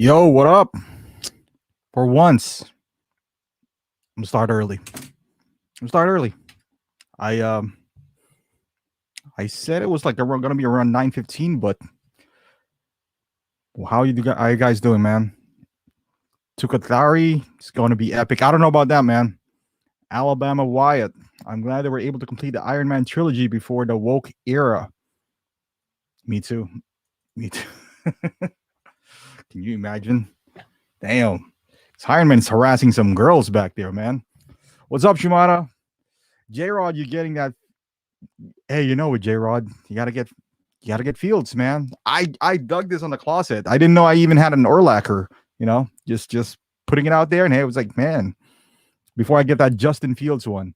Yo, what up? For once, I'm gonna start early. I I said it was like around, gonna be around 9:15, but how you guys doing, man? Tukatari is going to be epic. I don't know about that, man. Alabama Wyatt. I'm glad they were able to complete the Iron Man trilogy before the woke era. Me too. Me too. Can you imagine? Damn. This Iron Man's harassing some girls back there, man. What's up, Shimada? J Rod, you getting that? Hey, you know what, J Rod? You gotta get Fields, man. I dug this on the closet. I didn't know I even had an Urlacher, just putting it out there. And hey, it was like, man, before I get that Justin Fields one.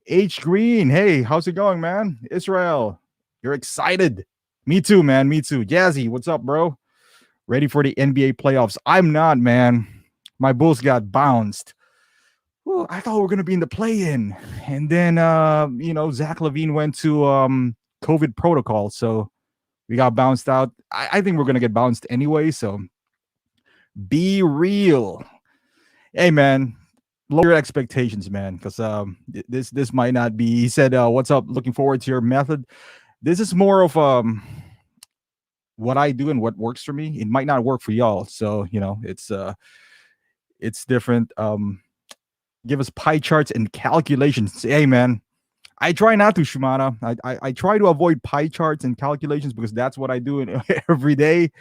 H Green, hey, how's it going, man? Israel, you're excited. Me too, man. Me too. Jazzy, what's up, bro? Ready for the NBA playoffs? I'm not, man. My Bulls got bounced. Well, I thought we were gonna be in the play-in, and then Zach Levine went to COVID protocol, so we got bounced out. I think we're gonna get bounced anyway. So be real, hey man. Lower your expectations, man, because this might not be. He said, "What's up? Looking forward to your method." This is more of what I do and what works for me. It might not work for y'all, so it's different. Give us pie charts and calculations. Hey, man, I try not to, Shimana. I try to avoid pie charts and calculations because that's what I do every day.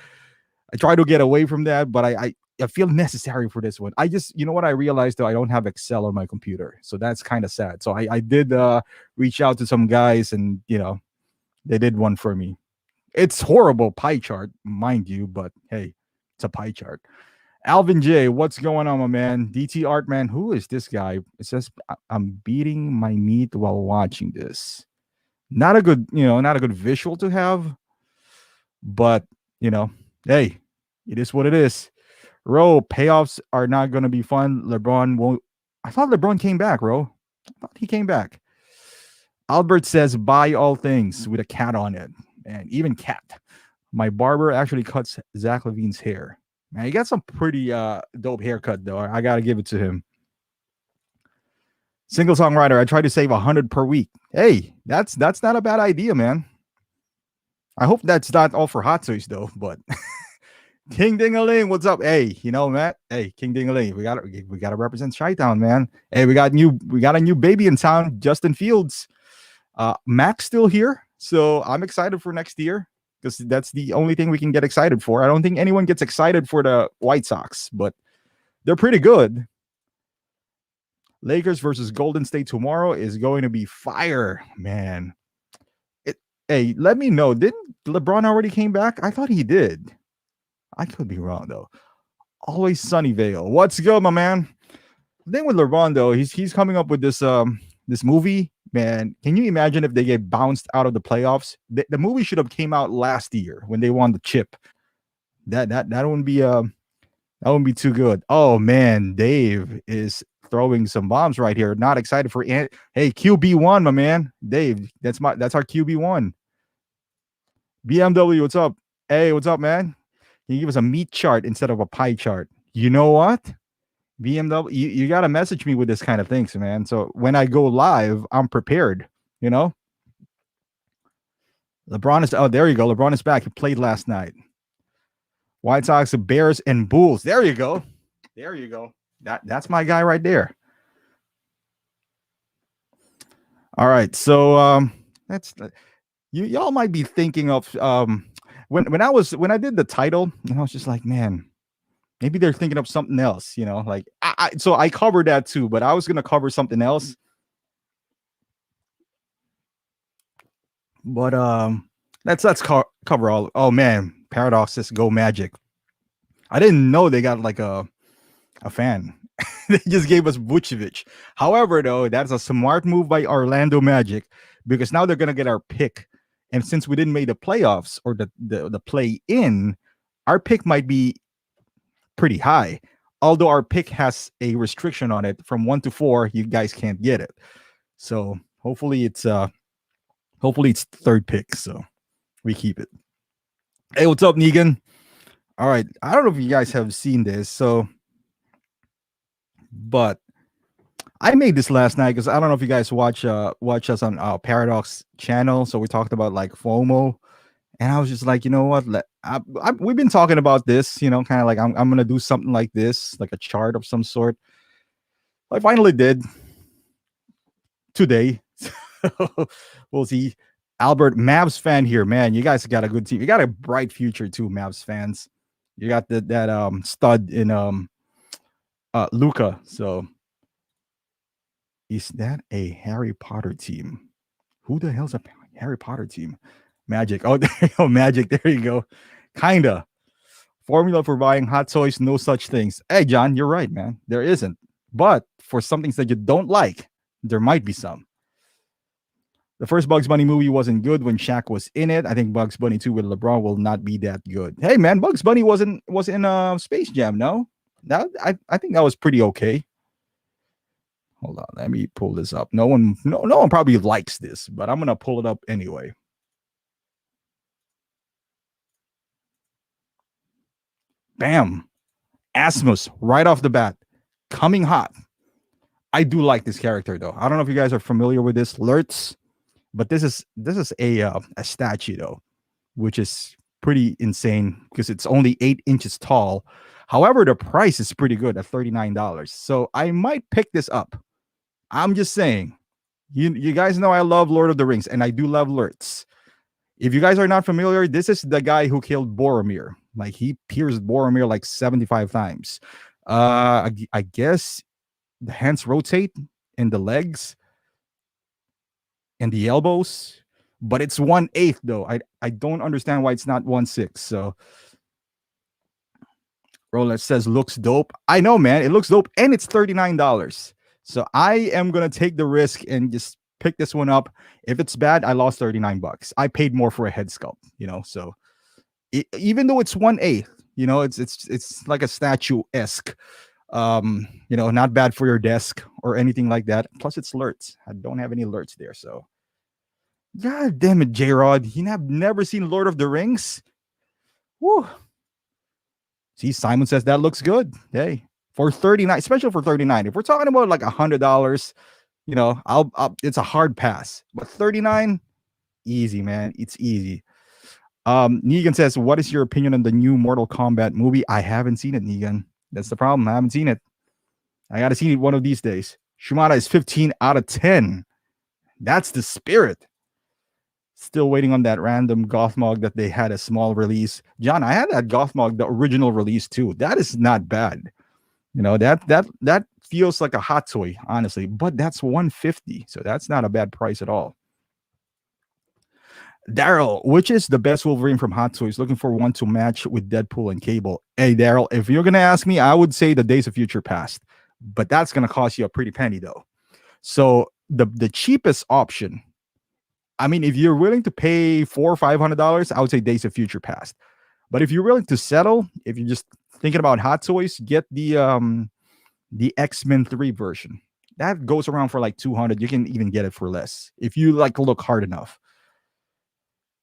I try to get away from that, but I feel necessary for this one. I just, what I realized, though, I don't have Excel on my computer, so that's kind of sad. So I did reach out to some guys, and they did one for me. It's horrible pie chart, mind you, but hey, it's a pie chart. Alvin J, what's going on, my man? DT Art, man, who is this guy? It says I'm beating my meat while watching this. Not a good visual to have, but hey, it is what it is. Ro, payoffs are not going to be fun. LeBron won't. I thought LeBron came back, Ro. I thought he came back. Albert says, buy all things with a cat on it. And even cat. My barber actually cuts Zach Levine's hair. Man, he got some pretty dope haircut, though. I got to give it to him. Single songwriter, I try to save 100 per week. Hey, that's not a bad idea, man. I hope that's not all for hot toys, though, but... King Dingaling, what's up? Hey, Matt. Hey, King Dingaling, we gotta represent Chi-Town, man. Hey, we got a new baby in town, Justin Fields. Mac's still here, so I'm excited for next year because that's the only thing we can get excited for. I don't think anyone gets excited for the White Sox, but they're pretty good. Lakers versus Golden State tomorrow is going to be fire, man. Hey, let me know. Didn't LeBron already came back? I thought he did. I could be wrong, though. Always Sunnyvale. What's good, my man? The thing with LeBron, though, he's coming up with this movie. Man, can you imagine if they get bounced out of the playoffs? The movie should have came out last year when they won the chip. That wouldn't be too good. Oh man, Dave is throwing some bombs right here. Not excited for hey QB1, my man. Dave, that's our QB1. BMW, what's up? Hey, what's up, man? Can you give us a meat chart instead of a pie chart? You know what? BMW, you got to message me with this kind of things, man. So when I go live, I'm prepared, LeBron is, oh, there you go. LeBron is back. He played last night. White Sox, Bears, and Bulls. There you go. There you go. That's my guy right there. All right. So that's y'all might be thinking of when I did the title, I was just like, man, maybe they're thinking of something else, like so I covered that too, but I was gonna cover something else. But let's cover all. Oh man, Paradoxes go Magic. I didn't know they got like a fan. They just gave us Vucevic. However, though, that's a smart move by Orlando Magic because now they're gonna get our pick. And since we didn't make the playoffs or the play in, our pick might be pretty high. Although our pick has a restriction on it from 1 to 4, you guys can't get it. So hopefully it's third pick. So we keep it. Hey, what's up, Negan? All right. I don't know if you guys have seen this, but I made this last night because I don't know if you guys watch us on our Paradox channel. So we talked about like FOMO, and I was just like, you know what? We've been talking about this, kind of like I'm gonna do something like this, like a chart of some sort. I finally did today. We'll see. Albert, Mavs fan here, man. You guys got a good team. You got a bright future too, Mavs fans. You got that stud in Luca. So is that a Harry Potter team? Who the hell's a Harry Potter team? Magic. Oh, there you go, Magic. There you go. Kinda. Formula for buying hot toys, no such things. Hey, John, you're right, man. There isn't. But for some things that you don't like, there might be some. The first Bugs Bunny movie wasn't good when Shaq was in it. I think Bugs Bunny 2 with LeBron will not be that good. Hey, man, Bugs Bunny was in Space Jam, no? I think that was pretty okay. Hold on, let me pull this up. No one probably likes this, but I'm gonna pull it up anyway. Bam. Asmus right off the bat, coming hot. I do like this character though. I don't know if you guys are familiar with this Lurtz, but this is a statue though, which is pretty insane because it's only 8 inches tall. However, the price is pretty good at $39. So I might pick this up. I'm just saying. You guys know I love Lord of the Rings, and I do love Lurtz. If you guys are not familiar, this is the guy who killed Boromir. Like he pierced Boromir like 75 times. I guess the hands rotate in the legs and the elbows, but it's 1/8 though. I don't understand why it's not 1/6. So Rolex says looks dope. I know, man. It looks dope, and it's $39. So I am gonna take the risk and just pick this one up. If it's bad, I lost $39. I paid more for a head sculpt, so even though it's 1/8, it's like a statue-esque. Not bad for your desk or anything like that. Plus it's Lurtz. I don't have any Lurtz there, so God damn it, J-Rod. You have never seen Lord of the Rings? Woo. See, Simon says that looks good. Hey, for 39, especially for 39. If we're talking about like $100, I'll it's a hard pass. But 39, easy, man. It's easy. Negan says, what is your opinion on the new Mortal Kombat movie? I haven't seen it, Negan. That's the problem. I haven't seen it. I got to see it one of these days. Shumata is 15 out of 10. That's the spirit. Still waiting on that random Gothmog that they had a small release. John, I had that Gothmog, the original release too. That is not bad. That feels like a hot toy, honestly. But that's $150, so that's not a bad price at all. Daryl, which is the best Wolverine from Hot Toys? Looking for one to match with Deadpool and Cable. Hey, Daryl, if you're gonna ask me, I would say the Days of Future Past, but that's gonna cost you a pretty penny though. So the cheapest option, I mean, if you're willing to pay $400 or $500, I would say Days of Future Past. But if you're willing to settle, if you're just thinking about Hot Toys, get the X-Men 3 version. That goes around for like $200. You can even get it for less if you like look hard enough.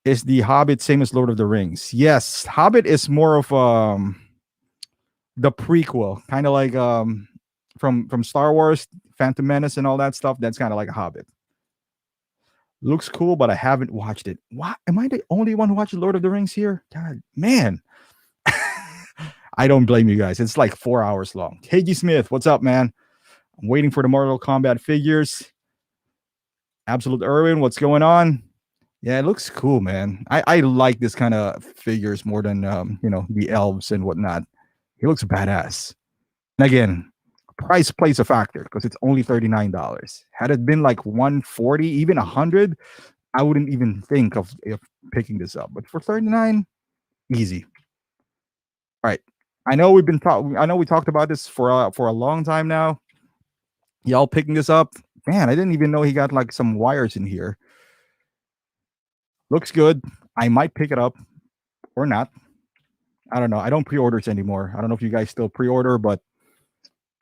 Is the Hobbit same as Lord of the Rings? Yes, Hobbit is more of the prequel, kind of like from Star Wars, Phantom Menace, and all that stuff. That's kind of like a Hobbit. Looks cool, but I haven't watched it. What? Am I the only one who watched Lord of the Rings here? God, man. I don't blame you guys. It's like 4 hours long. Hey, G Smith, what's up, man? I'm waiting for the Mortal Kombat figures. Absolute Irwin, what's going on? Yeah, it looks cool, man. I like this kind of figures more than the elves and whatnot. He looks badass. And again, price plays a factor because it's only $39. Had it been like 140, even 100, I wouldn't even think of picking this up. But for 39, easy. All right. I know we talked about this for a long time now. Y'all picking this up? Man, I didn't even know he got like some wires in here. Looks good. I might pick it up or not. I don't know. I don't pre-orders anymore. I don't know if you guys still pre-order, but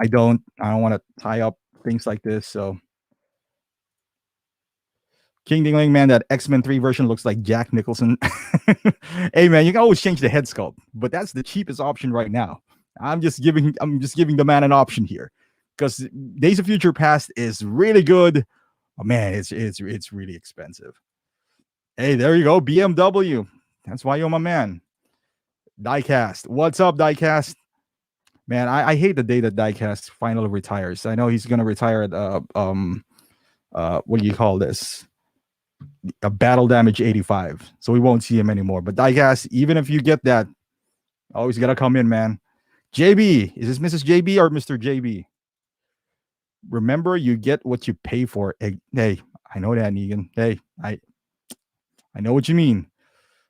I don't want to tie up things like this. So Ching Ding Ling, man, that X-Men 3 version looks like Jack Nicholson. Hey man, you can always change the head sculpt, but that's the cheapest option right now. I'm just giving the man an option here. Because Days of Future Past is really good. Oh man, it's really expensive. Hey, there you go. BMW. That's why you're my man. Diecast. What's up, Diecast? Man, I hate the day that Diecast finally retires. I know he's gonna retire at what do you call this? A battle damage 85. So we won't see him anymore. But Diecast, even if you get that, always gotta come in, man. JB, is this Mrs. JB or Mr. JB? Remember, you get what you pay for. Hey, I know that, Negan. Hey, I know what you mean.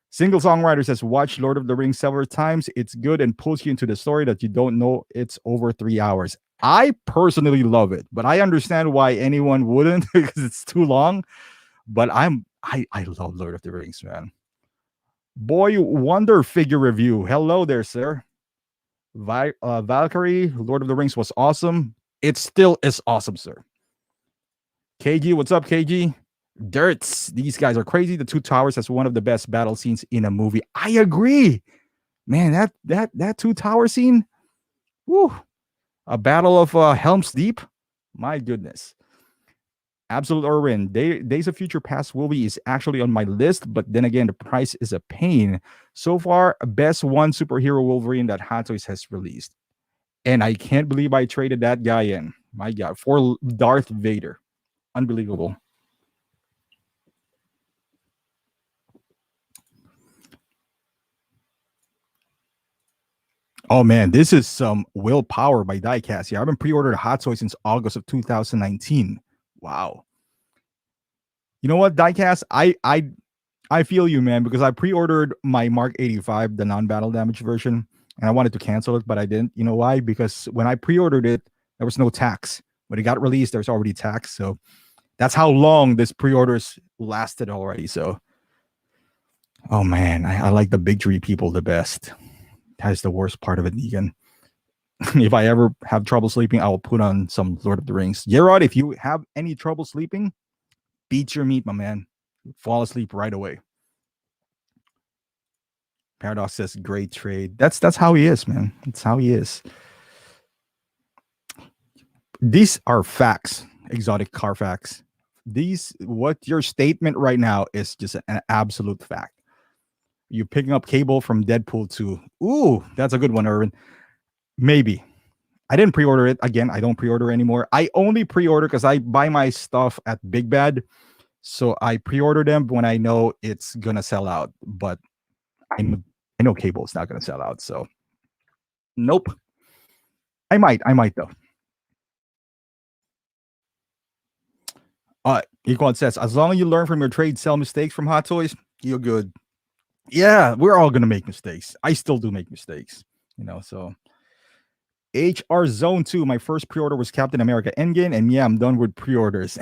Single songwriter says, watch Lord of the Rings several times. It's good and pulls you into the story that you don't know it's over 3 hours. I personally love it, but I understand why anyone wouldn't because it's too long. But I love Lord of the Rings, man. Boy Wonder figure review. Hello there, sir. Valkyrie, Lord of the Rings was awesome. It still is awesome, sir. KG, what's up, KG? Dirts, these guys are crazy. The Two Towers has one of the best battle scenes in a movie. I agree, man. That Two Tower scene, woo, a battle of Helm's Deep. My goodness, absolute Irwin. Days of Future Past movie is actually on my list, but then again, the price is a pain. So far, best one superhero Wolverine that Hot Toys has released, and I can't believe I traded that guy in. My God, for Darth Vader, unbelievable. Oh man, this is some willpower by Diecast. Yeah, I've been pre-ordered Hot Toys since August of 2019. Wow. You know what, Diecast? I feel you, man, because I pre-ordered my Mark 85, the non-battle damage version, and I wanted to cancel it, but I didn't. You know why? Because when I pre-ordered it, there was no tax. When it got released, there's already tax. So that's how long this pre-orders lasted already. So, oh man, I like the big tree people the best. That's the worst part of it, Negan. If I ever have trouble sleeping, I will put on some Lord of the Rings. Gerard, if you have any trouble sleeping, beat your meat, my man. Fall asleep right away. Paradox says, great trade. That's how he is, man. That's how he is. These are facts, exotic car facts. What your statement right now is just an absolute fact. You picking up Cable from Deadpool 2. Ooh, that's a good one, Irvin. Maybe. I didn't pre-order it. Again, I don't pre-order anymore. I only pre-order because I buy my stuff at Big Bad. So I pre-order them when I know it's going to sell out. But I know Cable's not going to sell out. So nope. I might though. Equan says, as long as you learn from your trade, sell mistakes from Hot Toys, you're good. Yeah, we're all gonna make mistakes. I still do make mistakes, so HR Zone 2, my first pre-order was Captain America Endgame, and yeah, I'm done with pre-orders.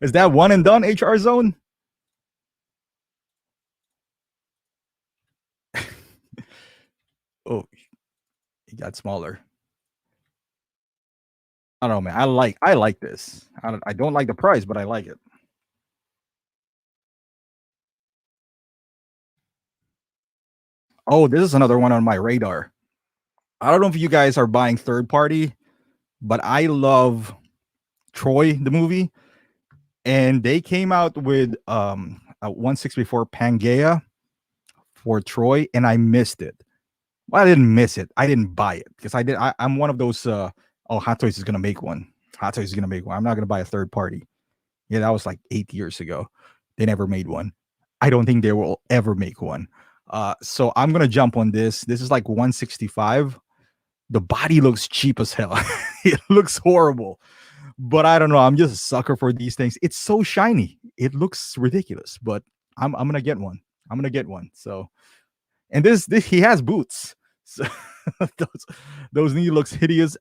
Is that one and done, HR Zone? Oh, it got smaller. I don't know, man. I like this. I don't like the price, but I like it. Oh, this is another one on my radar. I don't know if you guys are buying third party, but I love Troy, the movie. And they came out with a 164 Pangea for Troy, and I missed it. Well, I didn't miss it. I didn't buy it because I'm one of those. Hot Toys is gonna make one. Hot Toys is gonna make one. I'm not gonna buy a third party. Yeah, that was like 8 years ago. They never made one. I don't think they will ever make one. So I'm gonna jump on this. This is like 165. The body looks cheap as hell. It looks horrible. But I don't know. I'm just a sucker for these things. It's so shiny. It looks ridiculous. But I'm gonna get one. I'm gonna get one. So, and this he has boots. So those knee looks hideous.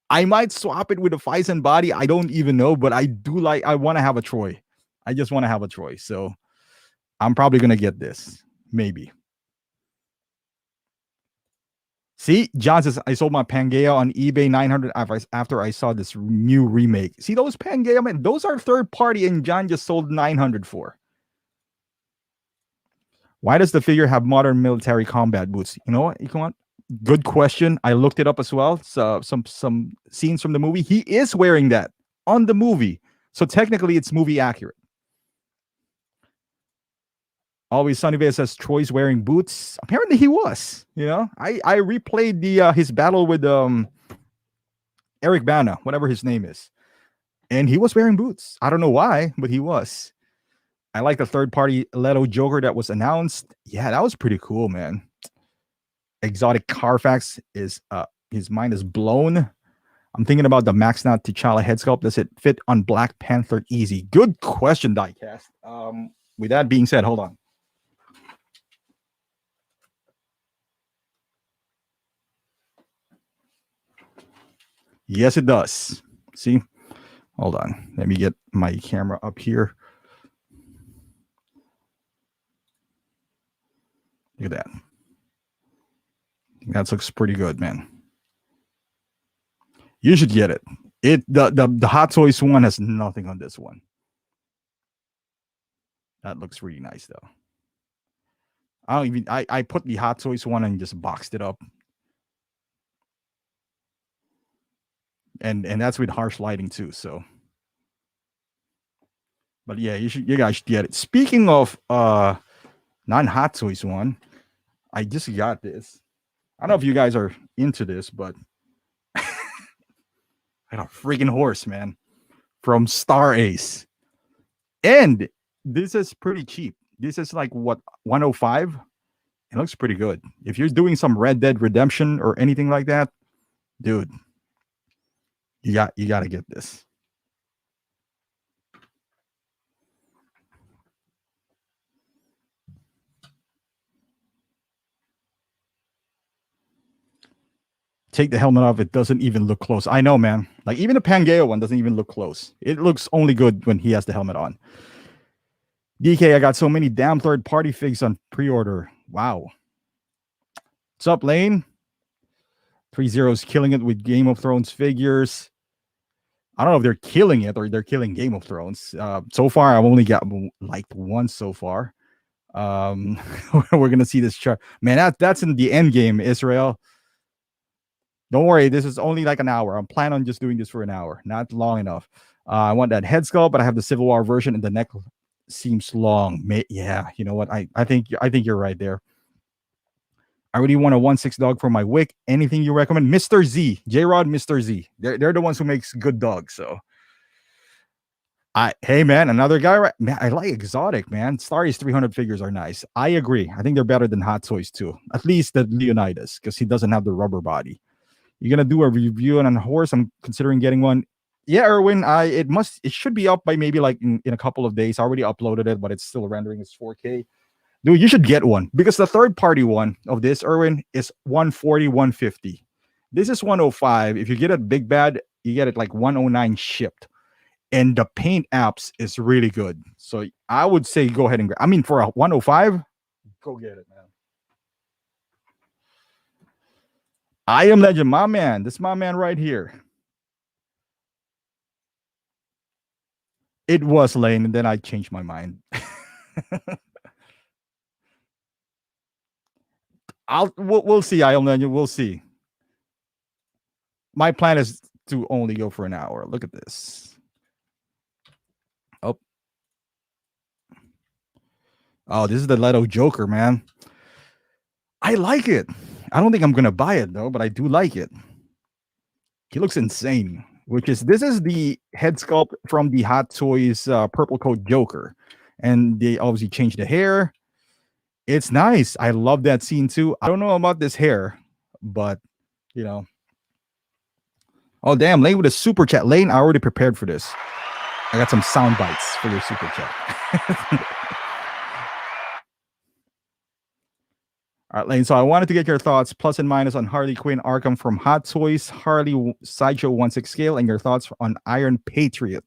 I might swap it with a Phison body. I don't even know, but I want to have a Troy. I just want to have a Troy. So I'm probably gonna get this. Maybe. See, John says I sold my Pangea on eBay 900 after I saw this new remake. See those Pangea, man? Those are third party, and John just sold 900 for. Why does the figure have modern military combat boots? You know what? You want? Good question. I looked it up as well. So some scenes from the movie. He is wearing that on the movie, so technically it's movie accurate. Always Sunny Bay says Troy's wearing boots. Apparently he was. You know, I replayed the his battle with Eric Bana, whatever his name is, and he was wearing boots. I don't know why, but he was. I like the third party Leto Joker that was announced. Yeah, that was pretty cool, man. Exotic Carfax is his mind is blown. I'm thinking about the Max Not T'Challa head sculpt. Does it fit on Black Panther easy? Good question, Diecast. With that being said, hold on. Yes, it does. See? Hold on. Let me get my camera up here. Look at that. That looks pretty good, man. You should get it. The Hot Toys one has nothing on this one. That looks really nice though. I put the Hot Toys one and just boxed it up. And that's with harsh lighting too, so. But yeah, you guys should get it. Speaking of non-Hot Toys one, I just got this. I don't know if you guys are into this, but I got a freaking horse, man, from Star Ace. And this is pretty cheap. This is like what, 105? It looks pretty good. If you're doing some Red Dead Redemption or anything like that, dude, you got to get this. Take the helmet off. It doesn't even look close. I know, man. Like even the Pangea one doesn't even look close. It looks only good when he has the helmet on. DK, I got so many damn third party figs on pre-order. Wow. What's up, Lane? 3-0's killing it with Game of Thrones figures. I don't know if they're killing it or they're killing Game of Thrones. So far, I've only got like one so far. We're gonna see this chart. Man, that's in the end game, Israel. Don't worry, this is only like an hour. I'm planning on just doing this for an hour, not long enough. I want that head sculpt, but I have the Civil War version, and the neck seems long. Yeah, you know what? I think you're right there. I really want a 1/6 dog for my wick. Anything you recommend? Mr. Z, J-Rod, Mr. Z. They're the ones who makes good dogs. So, hey man, another guy. Right? Man, I like exotic, man. Star Ace 300 figures are nice. I agree. I think they're better than Hot Toys too. At least the Leonidas, because he doesn't have the rubber body. You're gonna do a review on a horse? I'm considering getting one. Yeah, Erwin. It should be up by maybe like in a couple of days. I already uploaded it, but it's still rendering as 4K. Dude, you should get one because the third party one of this, Erwin, is 140, 150. This is 105. If you get it big bad, you get it like 109 shipped. And the paint apps is really good. So I would say go ahead and grab. I mean, for a 105, go get it, man. I Am Legend, my man. This is my man right here. It was Lane, and then I changed my mind. We'll see. I Am Legend. We'll see. My plan is to only go for an hour. Look at this. Oh, this is the Leto Joker, man. I like it. I don't think I'm gonna buy it though, but I do like it. He looks insane. This is the head sculpt from the Hot Toys Purple Coat Joker, and they obviously changed the hair. It's nice. I love that scene too. I don't know about this hair, but you know. Oh damn, Lane with a super chat. Lane, I already prepared for this. I got some sound bites for your super chat. All right, Lane. So I wanted to get your thoughts, plus and minus, on Harley Quinn Arkham from Hot Toys, Harley Sideshow 1/6 scale, and your thoughts on Iron Patriot.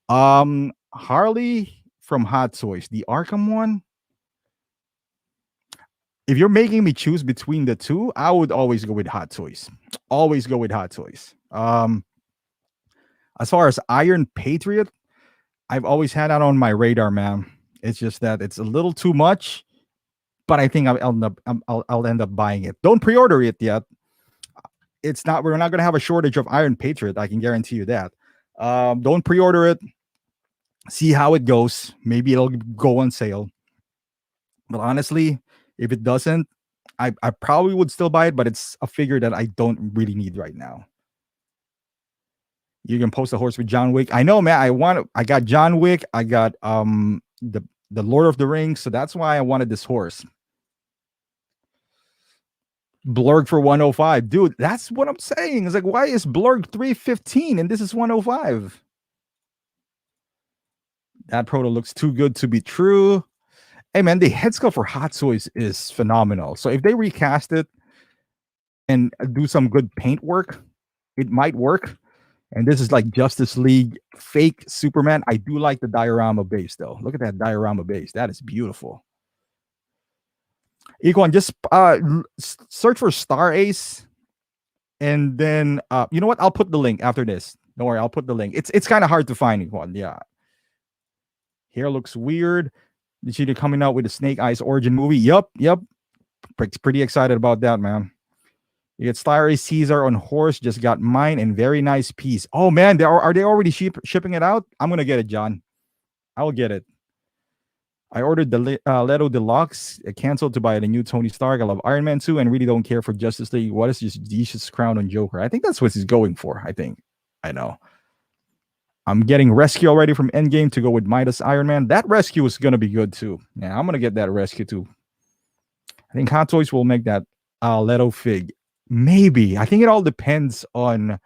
Harley from Hot Toys, the Arkham one. if you're making me choose between the two, I would always go with Hot Toys. Always go with Hot Toys. As far as Iron Patriot, I've always had that on my radar, man. It's just that it's a little too much, but I think I'll end up buying it. Don't pre-order it yet. It's not. We're not going to have a shortage of Iron Patriot. I can guarantee you that. Don't pre-order it. See how it goes. Maybe it'll go on sale. But honestly, if it doesn't, I probably would still buy it. But it's a figure that I don't really need right now. You can post a horse with John Wick. I know, man. I got John Wick. I got the Lord of the Rings. So that's why I wanted this horse. Blurg for 105. Dude, that's what I'm saying. It's like, why is Blurg 315 and this is 105? That proto looks too good to be true. Hey, man, the head sculpt for Hot Toys is phenomenal. So if they recast it and do some good paint work, it might work. And this is like Justice League fake Superman. I do like the diorama base, though. Look at that diorama base. That is beautiful. Equan, just search for Star Ace, and then you know what? I'll put the link after this. Don't worry, I'll put the link. It's kind of hard to find, Equan. Yeah, hair looks weird. You see, they're coming out with the Snake Eyes origin movie. Yep. Pretty excited about that, man. You get Star Ace Caesar on horse. Just got mine and very nice piece. Oh man, are they already shipping it out? I'm gonna get it, John. I will get it. I ordered the Leto Deluxe. I canceled to buy the new Tony Stark. I love Iron Man 2 and really don't care for Justice League. What is just Jesus crown on Joker? I think that's what he's going for. I know. I'm getting Rescue already from Endgame to go with Midas Iron Man. That Rescue is going to be good too. Yeah, I'm going to get that Rescue too. I think Hot Toys will make that Leto fig. Maybe. I think it all depends on...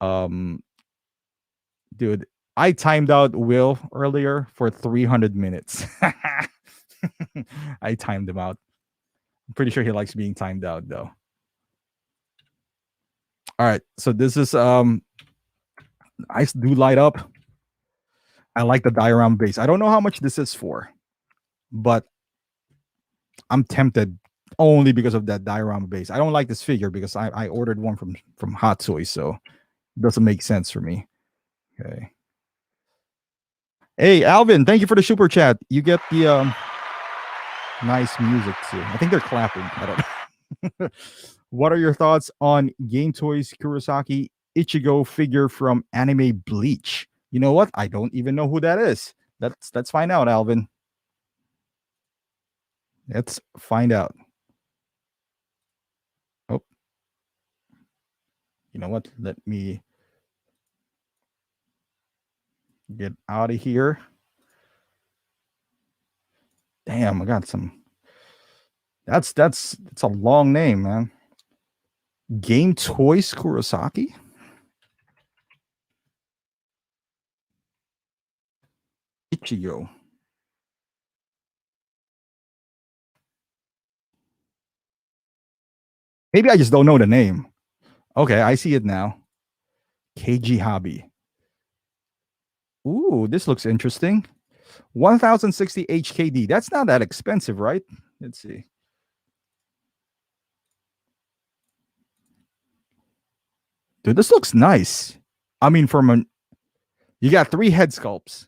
Dude, I timed out Will earlier for 300 minutes. I timed him out. I'm pretty sure he likes being timed out, though. All right, so this is eyes do light up. I like the diorama base. I don't know how much this is for, but I'm tempted only because of that diorama base. I don't like this figure because I ordered one from Hot Toys, so it doesn't make sense for me. Okay. Hey, Alvin, thank you for the super chat. You get the nice music too. I think they're clapping. I don't know. What are your thoughts on Game Toys Kurosaki Ichigo figure from anime Bleach? You know what? I don't even know who that is. Let's find out, Alvin. Let's find out. Oh. You know what? Let me get out of here. Damn, I got some. That's a long name, man. Game Toys Kurosaki. Ichigo. Maybe I just don't know the name. Okay, I see it now. KG Hobby. Ooh, this looks interesting. 1060 HKD. That's not that expensive, right? Let's see. Dude, this looks nice. I mean, you got 3 head sculpts.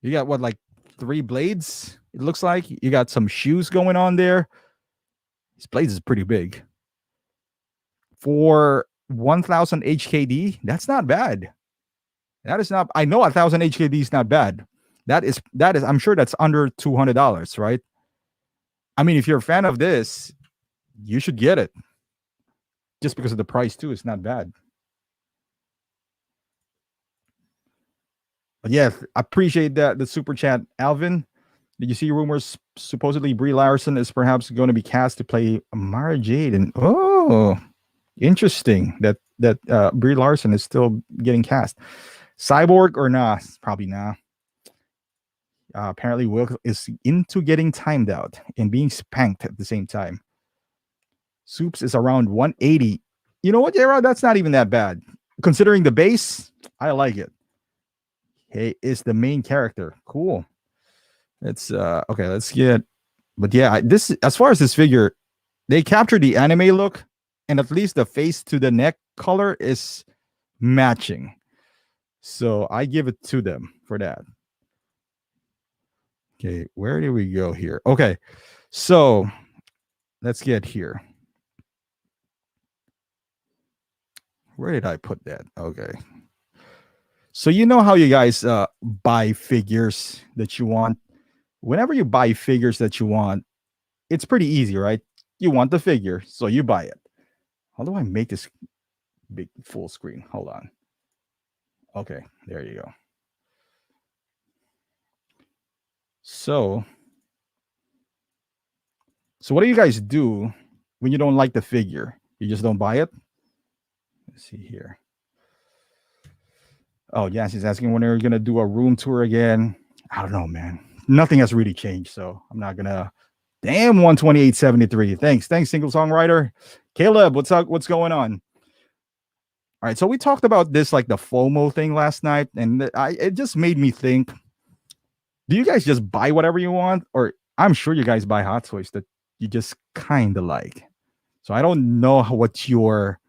You got what, like 3 blades? It looks like you got some shoes going on there. These blades is pretty big. For 1000 HKD, that's not bad. That is not. I know 1000 HKD is not bad. That is. I'm sure that's under $200, right? I mean, if you're a fan of this, you should get it. Just because of the price too, it's not bad. But yeah, I appreciate that the super chat, Alvin. Did you see rumors? Supposedly, Brie Larson is perhaps going to be cast to play Mara Jade, and interesting that Brie Larson is still getting cast. Cyborg or nah? Probably nah. Apparently, Will is into getting timed out and being spanked at the same time. Soups is around 180. You know what, J-Rod? That's not even that bad. Considering the base, I like it. Hey, is the main character. Cool. It's okay, let's get But yeah, this as far as this figure, they captured the anime look, and at least the face to the neck color is matching. So I give it to them for that. Okay, where do we go here? Okay, so let's get here. Where did I put that? Okay. So you know how you guys buy figures that you want? Whenever you buy figures that you want, it's pretty easy, right? You want the figure, so you buy it. How do I make this big full screen? Hold on. Okay, there you go. So what do you guys do when you don't like the figure? You just don't buy it? Let's see here. Oh, yeah, she's asking when they're going to do a room tour again. I don't know, man. Nothing has really changed, so I'm not going to. Damn, 128.73. Thanks, single songwriter. Caleb, what's up? What's going on? All right, so we talked about this, like the FOMO thing last night, and it just made me think, do you guys just buy whatever you want? Or I'm sure you guys buy hot toys that you just kind of like. So I don't know what your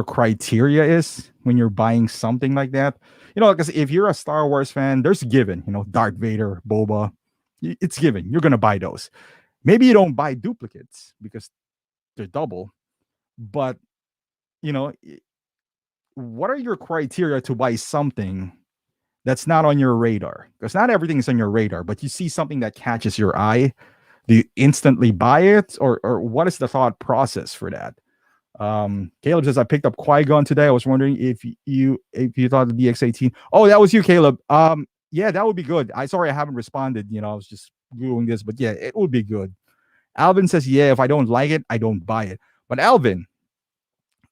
criteria is when you're buying something like that. You know, because if you're a Star Wars fan, there's a given, you know, Darth Vader, Boba, it's given. You're going to buy those. Maybe you don't buy duplicates because they're double, but you know, what are your criteria to buy something that's not on your radar? Because not everything is on your radar, but you see something that catches your eye. Do you instantly buy it, or what is the thought process for that? Caleb says, I picked up Qui-Gon today. I was wondering if you thought the DX18. Oh, that was you, Caleb. Yeah, that would be good. I haven't responded. You know, I was just doing this, but yeah, it would be good. Alvin says, yeah, if I don't like it, I don't buy it. But Alvin,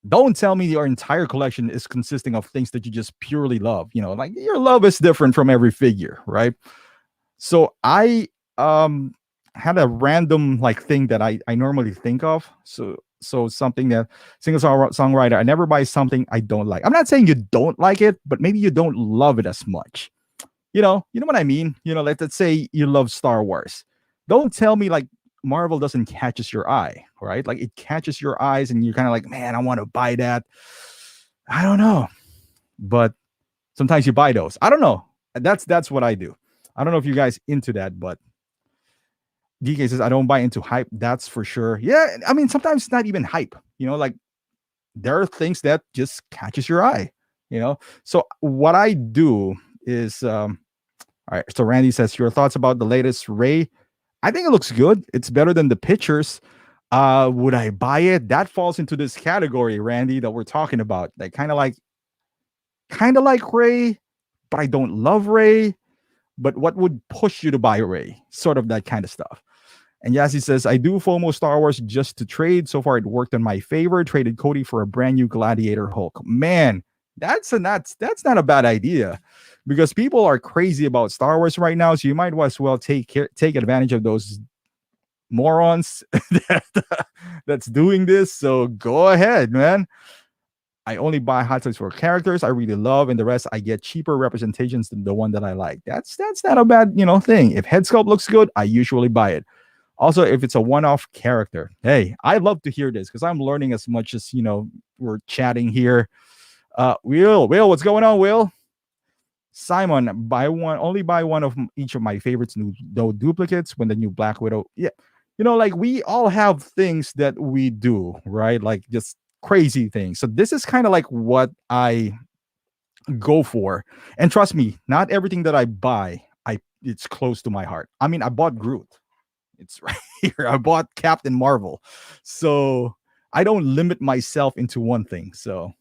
don't tell me your entire collection is consisting of things that you just purely love. You know, like your love is different from every figure, right? So I had a random like thing that I normally think of. So something that single songwriter, I never buy something I don't like. I'm not saying you don't like it, but maybe you don't love it as much. You know what I mean? You know, like let's say you love Star Wars. Don't tell me like Marvel doesn't catches your eye, right? Like it catches your eyes and you're kind of like, man, I want to buy that. I don't know. But sometimes you buy those. I don't know. That's what I do. I don't know if you guys into that, but DK says, I don't buy into hype. That's for sure. Yeah. I mean, sometimes it's not even hype, you know, like there are things that just catches your eye, you know? So what I do is, all right. So Randy says, your thoughts about the latest Rey? I think it looks good. It's better than the pictures. Would I buy it? That falls into this category, Randy, that we're talking about. Like kind of like Rey, but I don't love Rey. But what would push you to buy Rey? Sort of that kind of stuff. And Yassi says, I do FOMO Star Wars just to trade. So far, it worked in my favor. Traded Cody for a brand new Gladiator Hulk. Man, that's not a bad idea, because people are crazy about Star Wars right now. So you might as well take advantage of those morons that's doing this. So go ahead, man. I only buy hot toys for characters I really love, and the rest I get cheaper representations than the one that I like. That's not a bad, you know, thing. If head sculpt looks good, I usually buy it. Also, if it's a one-off character, hey, I love to hear this because I'm learning as much as, you know, we're chatting here. Will, what's going on, Will? Simon, only buy one of each of my favorites, no duplicates when the new Black Widow. Yeah, you know, like we all have things that we do, right? Like just crazy things. So this is kind of like what I go for. And trust me, not everything that I buy, it's close to my heart. I mean, I bought Groot. It's right here. I bought Captain Marvel. So I don't limit myself into one thing. So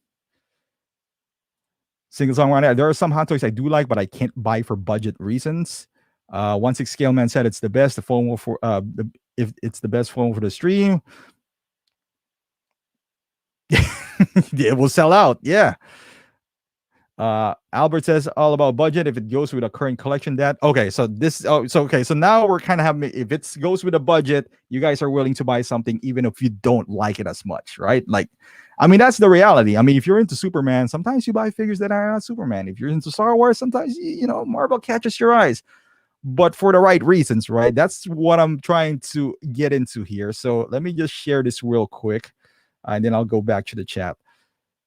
single songwriter, there are some hot toys I do like, but I can't buy for budget reasons. 16 Scale Man said it's the best. The FOMO for if it's the best FOMO for the stream. It will sell out. Yeah. Albert says all about budget. If it goes with a current collection, okay. So so now we're kind of having, if it goes with a budget, you guys are willing to buy something even if you don't like it as much, right? Like, I mean, that's the reality. I mean, if you're into Superman, sometimes you buy figures that are not Superman. If you're into Star Wars, sometimes you know Marvel catches your eyes. but for the right reasons, right? That's what I'm trying to get into here. So let me just share this real quick, and then I'll go back to the chat.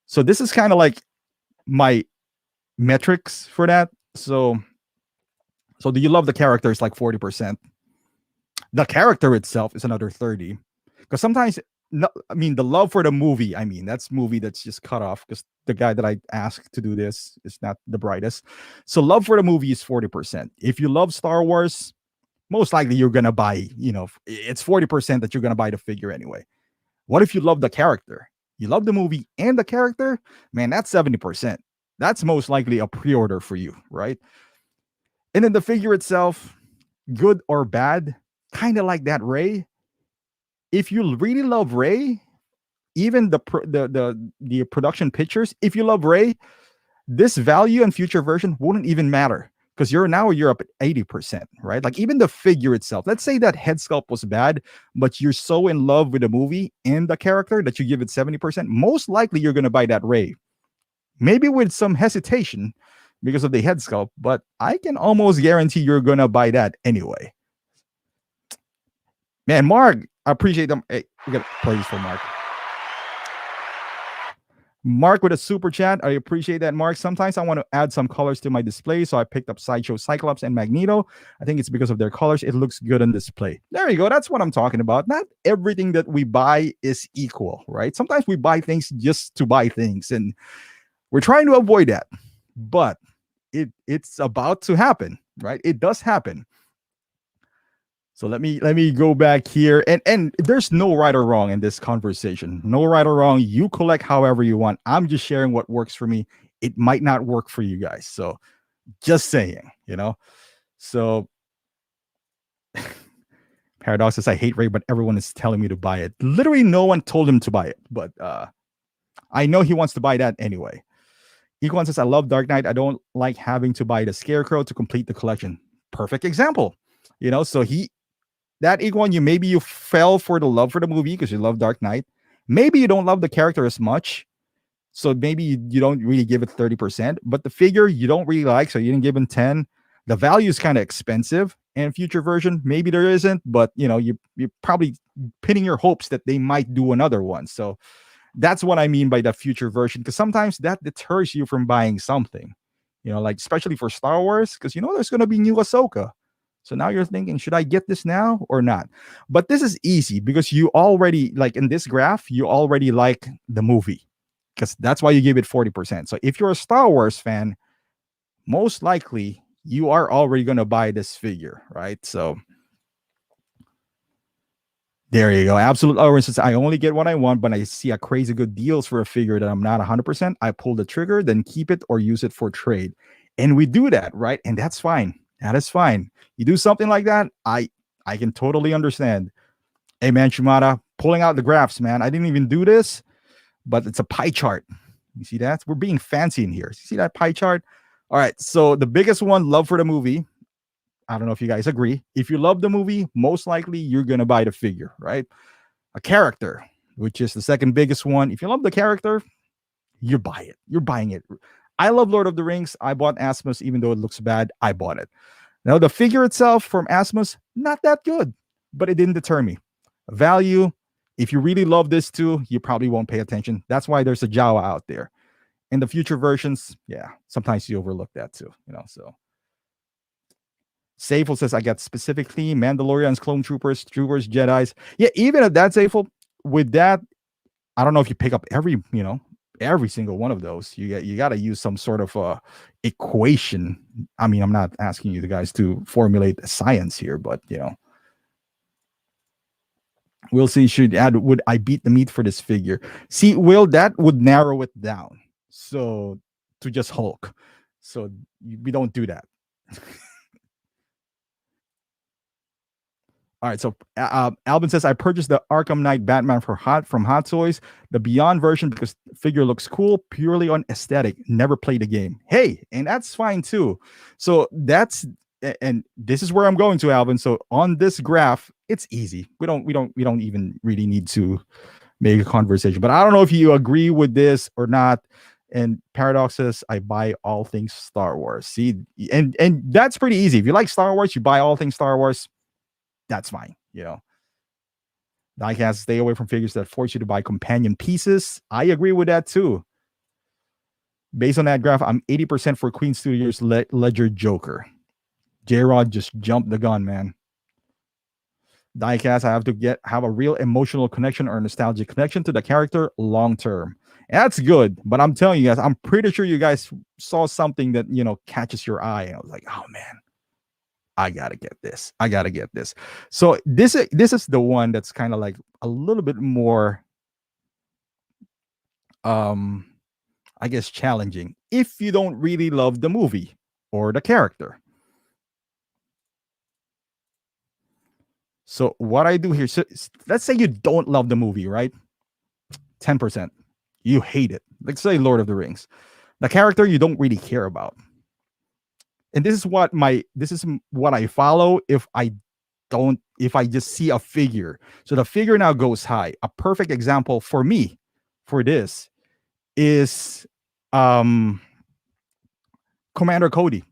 So this is kind of like my metrics for that. So do you love the character? It's like 40%. The character itself is another 30. Because sometimes, no, I mean, the love for the movie, I mean, that's movie that's just cut off because the guy that I asked to do this is not the brightest. So love for the movie is 40%. If you love Star Wars, most likely you're going to buy, it's 40% that you're going to buy the figure anyway. What if you love the character? You love the movie and the character? Man, that's 70%. That's most likely a pre-order for you, right? And then the figure itself, good or bad, kind of like that Rey. If you really love Rey, even the production pictures, if you love Rey, this value and future version wouldn't even matter because you're up at 80%, right? Like even the figure itself. Let's say that head sculpt was bad, but you're so in love with the movie and the character that you give it 70%. Most likely you're going to buy that Rey. Maybe with some hesitation because of the head sculpt, but I can almost guarantee you're going to buy that anyway. Man, Mark, I appreciate them. Hey, we got praise for Mark. Mark with a super chat. I appreciate that, Mark. Sometimes I want to add some colors to my display, so I picked up Sideshow, Cyclops, and Magneto. I think it's because of their colors. It looks good on display. There you go. That's what I'm talking about. Not everything that we buy is equal, right? Sometimes we buy things just to buy things, and we're trying to avoid that. But it's about to happen, right? It does happen. So let me go back here, and there's no right or wrong in this conversation. No right or wrong. You collect however you want. I'm just sharing what works for me. It might not work for you guys. So just saying, So Paradox says, I hate Rey, but everyone is telling me to buy it. Literally no one told him to buy it, but I know he wants to buy that anyway. Equan says, I love Dark Knight. I don't like having to buy the Scarecrow to complete the collection. Perfect example. So that Iguan, maybe you fell for the love for the movie because you love Dark Knight. Maybe you don't love the character as much, so maybe you don't really give it 30%. But the figure you don't really like, so you didn't give him 10. The value is kind of expensive, and future version maybe there isn't, but you're probably pinning your hopes that they might do another one. So that's what I mean by the future version, because sometimes that deters you from buying something, like especially for Star Wars, because there's going to be new Ahsoka. So now you're thinking, should I get this now or not? But this is easy because you already, like in this graph, you already like the movie because that's why you give it 40%. So if you're a Star Wars fan, most likely you are already going to buy this figure, right? So there you go. Absolute Orange says, I only get what I want, but I see a crazy good deals for a figure that I'm not 100%. I pull the trigger, then keep it or use it for trade. And we do that, right? And that's fine. That is fine. You do something like that, I can totally understand. Hey, man, Shumata, pulling out the graphs, man. I didn't even do this, but it's a pie chart. You see that? We're being fancy in here. You see that pie chart? All right, so the biggest one, love for the movie. I don't know if you guys agree. If you love the movie, most likely you're going to buy the figure, right? A character, which is the second biggest one. If you love the character, you buy it. You're buying it. I love Lord of the Rings. I bought Asmus, even though it looks bad. I bought it. Now, the figure itself from Asmus, not that good, but it didn't deter me. Value, if you really love this too, you probably won't pay attention. That's why there's a Jawa out there. In the future versions, yeah, sometimes you overlook that too, so. Safel says, I got specifically Mandalorians, Clone Troopers, Jedis. Yeah, even if that's Safel, with that, I don't know if you pick up every single one of those. You got to use some sort of equation. I mean, I'm not asking you guys to formulate a science here, but we'll see. Would I beat the meat for this figure? See, Will, that would narrow it down. So to just Hulk. So we don't do that. All right, so Alvin says, I purchased the Arkham Knight Batman from Hot Toys, the Beyond version, because the figure looks cool, purely on aesthetic. Never played the game. Hey, and that's fine too. So and this is where I'm going to, Alvin. So on this graph, it's easy. We don't even really need to make a conversation. But I don't know if you agree with this or not. And Paradoxes, I buy all things Star Wars. See, and that's pretty easy. If you like Star Wars, you buy all things Star Wars. That's fine. Diecast, stay away from figures that force you to buy companion pieces. I agree with that too. Based on that graph, I'm 80% for Queen Studios Ledger Joker. J-Rod just jumped the gun, man. Diecast, I have to have a real emotional connection or nostalgic connection to the character long term. That's good, but I'm telling you guys, I'm pretty sure you guys saw something that catches your eye. I was like, oh man, I gotta get this. I gotta get this. So this is the one that's kind of like a little bit more, I guess, challenging if you don't really love the movie or the character. So what I do here, so let's say you don't love the movie, right? 10%. You hate it. Let's say Lord of the Rings. The character you don't really care about. And this is what I follow if I just see a figure. So the figure now goes high. A perfect example for me for this is Commander Cody.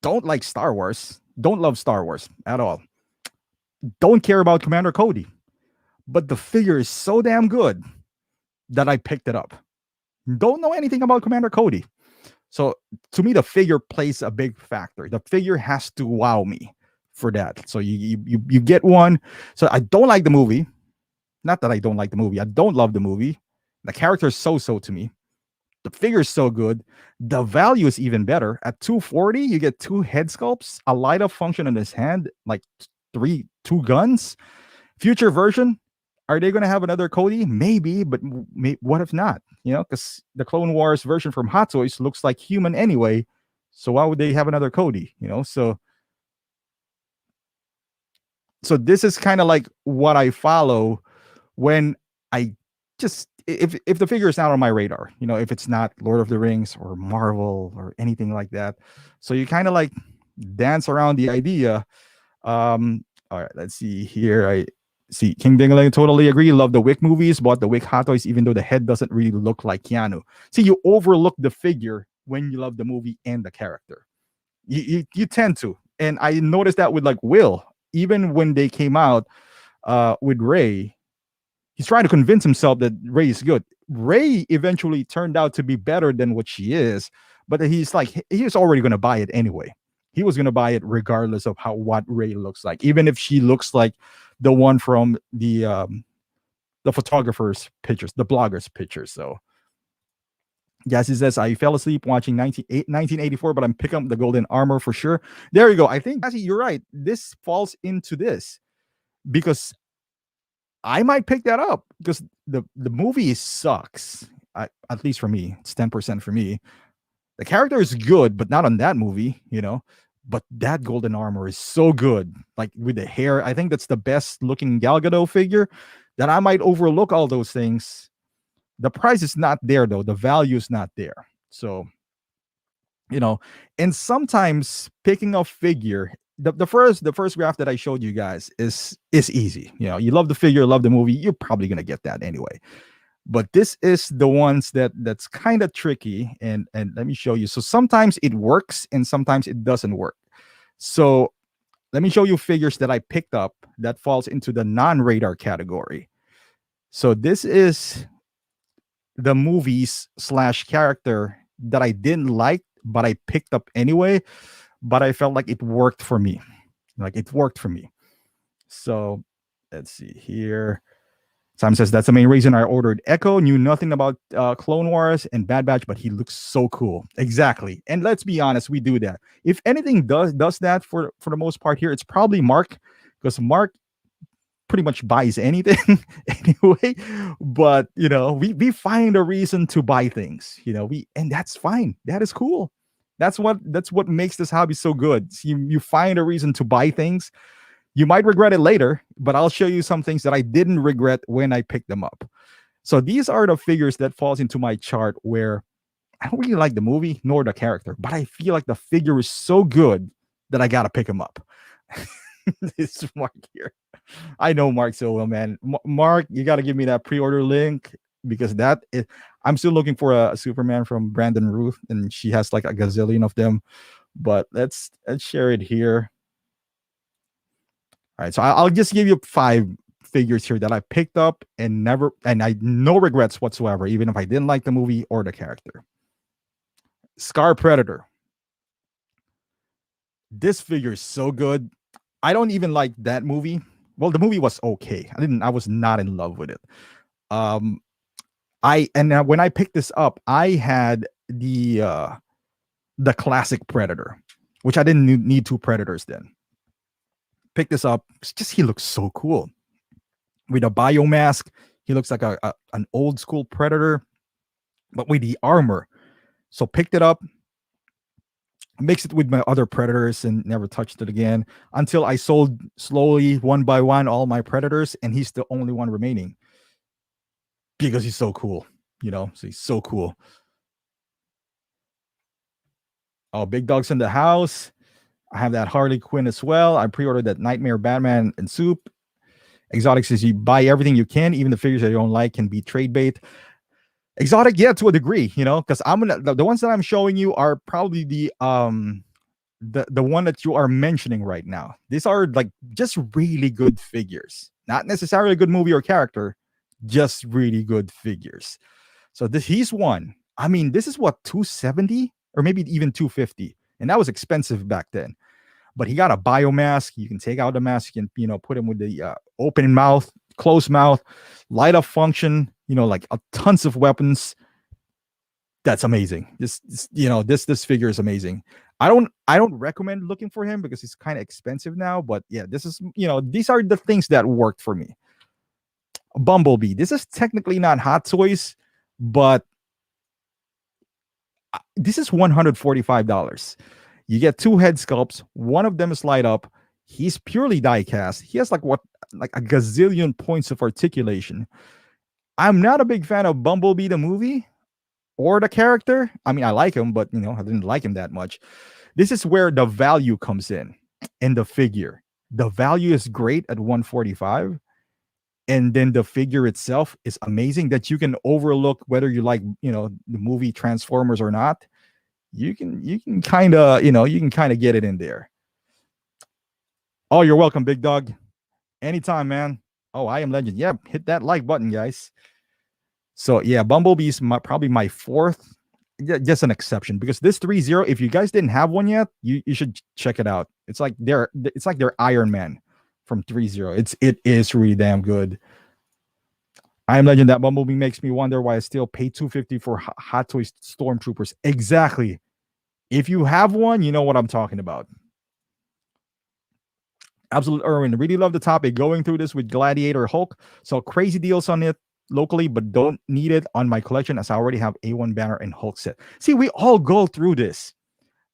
Don't like Star Wars. Don't love Star Wars at all. Don't care about Commander Cody. But the figure is so damn good that I picked it up. Don't know anything about Commander Cody. So to me, the figure plays a big factor. The figure has to wow me for that. So you get one. So I don't like the movie. Not that I don't like the movie. I don't love the movie. The character is so to me. The figure is so good. The value is even better. At $240, you get 2 head sculpts, a light up function in his hand, like 2 guns. Future version, are they going to have another Cody? Maybe, but what if not? Because the Clone Wars version from Hot Toys looks like human anyway. So why would they have another Cody? So this is kind of like what I follow when I just if the figure is not on my radar, if it's not Lord of the Rings or Marvel or anything like that. So you kind of like dance around the idea. All right, let's see here. I see King Dingaling, totally agree. Love the Wick movies, bought the Wick Hot Toys, even though the head doesn't really look like Keanu. See, you overlook the figure when you love the movie and the character. You tend to. And I noticed that with like Will, even when they came out with Rey, he's trying to convince himself that Rey is good. Rey eventually turned out to be better than what she is, but he's like, he was already going to buy it anyway. He was going to buy it regardless of what Rey looks like, even if she looks like the one from the photographer's pictures, the blogger's pictures. So, yes, he says, I fell asleep watching 1984, but I'm picking up the golden armor for sure. There you go. I think, actually, you're right. This falls into this because I might pick that up because the movie sucks. At least for me, it's 10% for me. The character is good, but not on that movie, But that golden armor is so good, like with the hair. I think that's the best looking Gal Gadot figure. That I might overlook all those things. The price is not there though. The value is not there. So, and sometimes picking a figure. The first graph that I showed you guys is easy. You love the figure, love the movie. You're probably gonna get that anyway. But this is the ones that's kind of tricky, and let me show you. So sometimes it works and sometimes it doesn't work. So let me show you figures that I picked up that falls into the non-radar category. So this is the movies / character that I didn't like, but I picked up anyway, but I felt like it worked for me. So let's see here. Sam says, that's the main reason I ordered Echo. Knew nothing about Clone Wars and Bad Batch, but he looks so cool. Exactly. And let's be honest, we do that. If anything does that for the most part here, it's probably Mark, because Mark pretty much buys anything anyway. But, we find a reason to buy things, and that's fine. That is cool. That's what makes this hobby so good. You find a reason to buy things. You might regret it later, but I'll show you some things that I didn't regret when I picked them up. So these are the figures that falls into my chart where I don't really like the movie nor the character, but I feel like the figure is so good that I got to pick him up. This is Mark here. I know Mark so well, man. Mark, you got to give me that pre-order link. because I'm still looking for a Superman from Brandon Ruth, and she has like a gazillion of them. But let's share it here. All right, so I'll just give you 5 figures here that I picked up and I no regrets whatsoever, even if I didn't like the movie or the character. Scar Predator. This figure is so good. I don't even like that movie. Well, the movie was okay. I was not in love with it. Um, when I picked this up, I had the classic Predator, which I didn't need 2 Predators then. Pick this up. It's just he looks so cool with a biomask. He looks like an old school Predator, but with the armor. So picked it up, mixed it with my other Predators, and never touched it again until I sold slowly, one by one, all my Predators, and he's the only one remaining because he's so cool. So he's so cool. Oh, Big Dog's in the house. I have that Harley Quinn as well. I pre-ordered that Nightmare Batman and Soup. Exotic says you buy everything you can, even the figures that you don't like can be trade bait. Exotic, yeah, to a degree, because the ones that I'm showing you are probably the one that you are mentioning right now. These are like just really good figures, not necessarily a good movie or character, just really good figures. So he's one. I mean, this is what, 270 or maybe even 250, and that was expensive back then. But he got a biomask. You can take out the mask and put him with the open mouth, closed mouth, light up function. Like tons of weapons. That's amazing. This figure is amazing. I don't recommend looking for him because he's kind of expensive now. But yeah, this is these are the things that worked for me. Bumblebee. This is technically not Hot Toys, but this is $145. You get 2 head sculpts. One of them is light up. He's purely die cast. He has like a gazillion points of articulation. I'm not a big fan of Bumblebee the movie or the character. I mean, I like him, but I didn't like him that much. This is where the value comes in the figure. The value is great at $145. And then the figure itself is amazing that you can overlook whether you like, the movie Transformers or not. You can kind of, get it in there. Oh, you're welcome, Big Dog. Anytime, man. Oh, I am Legend. Yeah, hit that like button, guys. So yeah, Bumblebee's probably my 4th. Just an exception because this 3-0, if you guys didn't have one yet, you should check it out. It's like their Iron Man from 3-0. It is really damn good. I am Legend. That Bumblebee makes me wonder why I still pay $250 for Hot Toys Stormtroopers. Exactly. If you have one, you know what I'm talking about. Absolute Irwin, really love the topic. Going through this with Gladiator Hulk. So crazy deals on it locally, but don't need it on my collection as I already have A1 banner and Hulk set. See, we all go through this.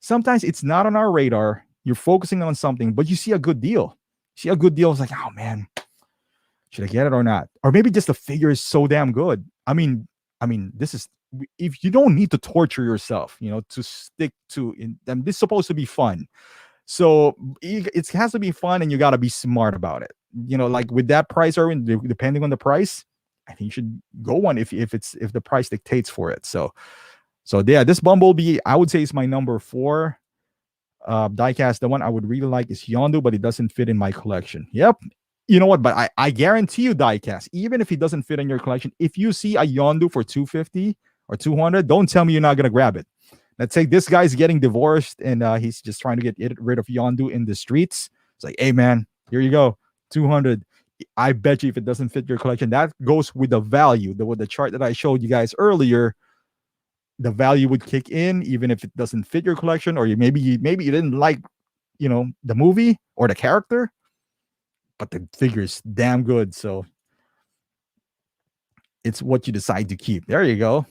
Sometimes it's not on our radar. You're focusing on something, but you see a good deal. See a good deal. It's like, oh man, should I get it or not? Or maybe just the figure is so damn good. I mean, this is, if you don't need to torture yourself, to stick to and this is supposed to be fun. So it has to be fun and you got to be smart about it. Like with that price, Erwin, depending on the price, I think you should go one if the price dictates for it. So yeah, this Bumblebee, I would say is my number 4 diecast. The one I would really like is Yondu, but it doesn't fit in my collection. Yep. You know what? But I guarantee you, diecast, even if it doesn't fit in your collection, if you see a Yondu for 250 or 200, don't tell me you're not gonna grab it. Let's say this guy's getting divorced and he's just trying to get rid of Yondu in the streets. It's like, hey man, here you go, 200. I bet you if it doesn't fit your collection, that goes with the value. With the chart that I showed you guys earlier, the value would kick in even if it doesn't fit your collection, or maybe you didn't like, the movie or the character, but the figure is damn good. So it's what you decide to keep. There you go.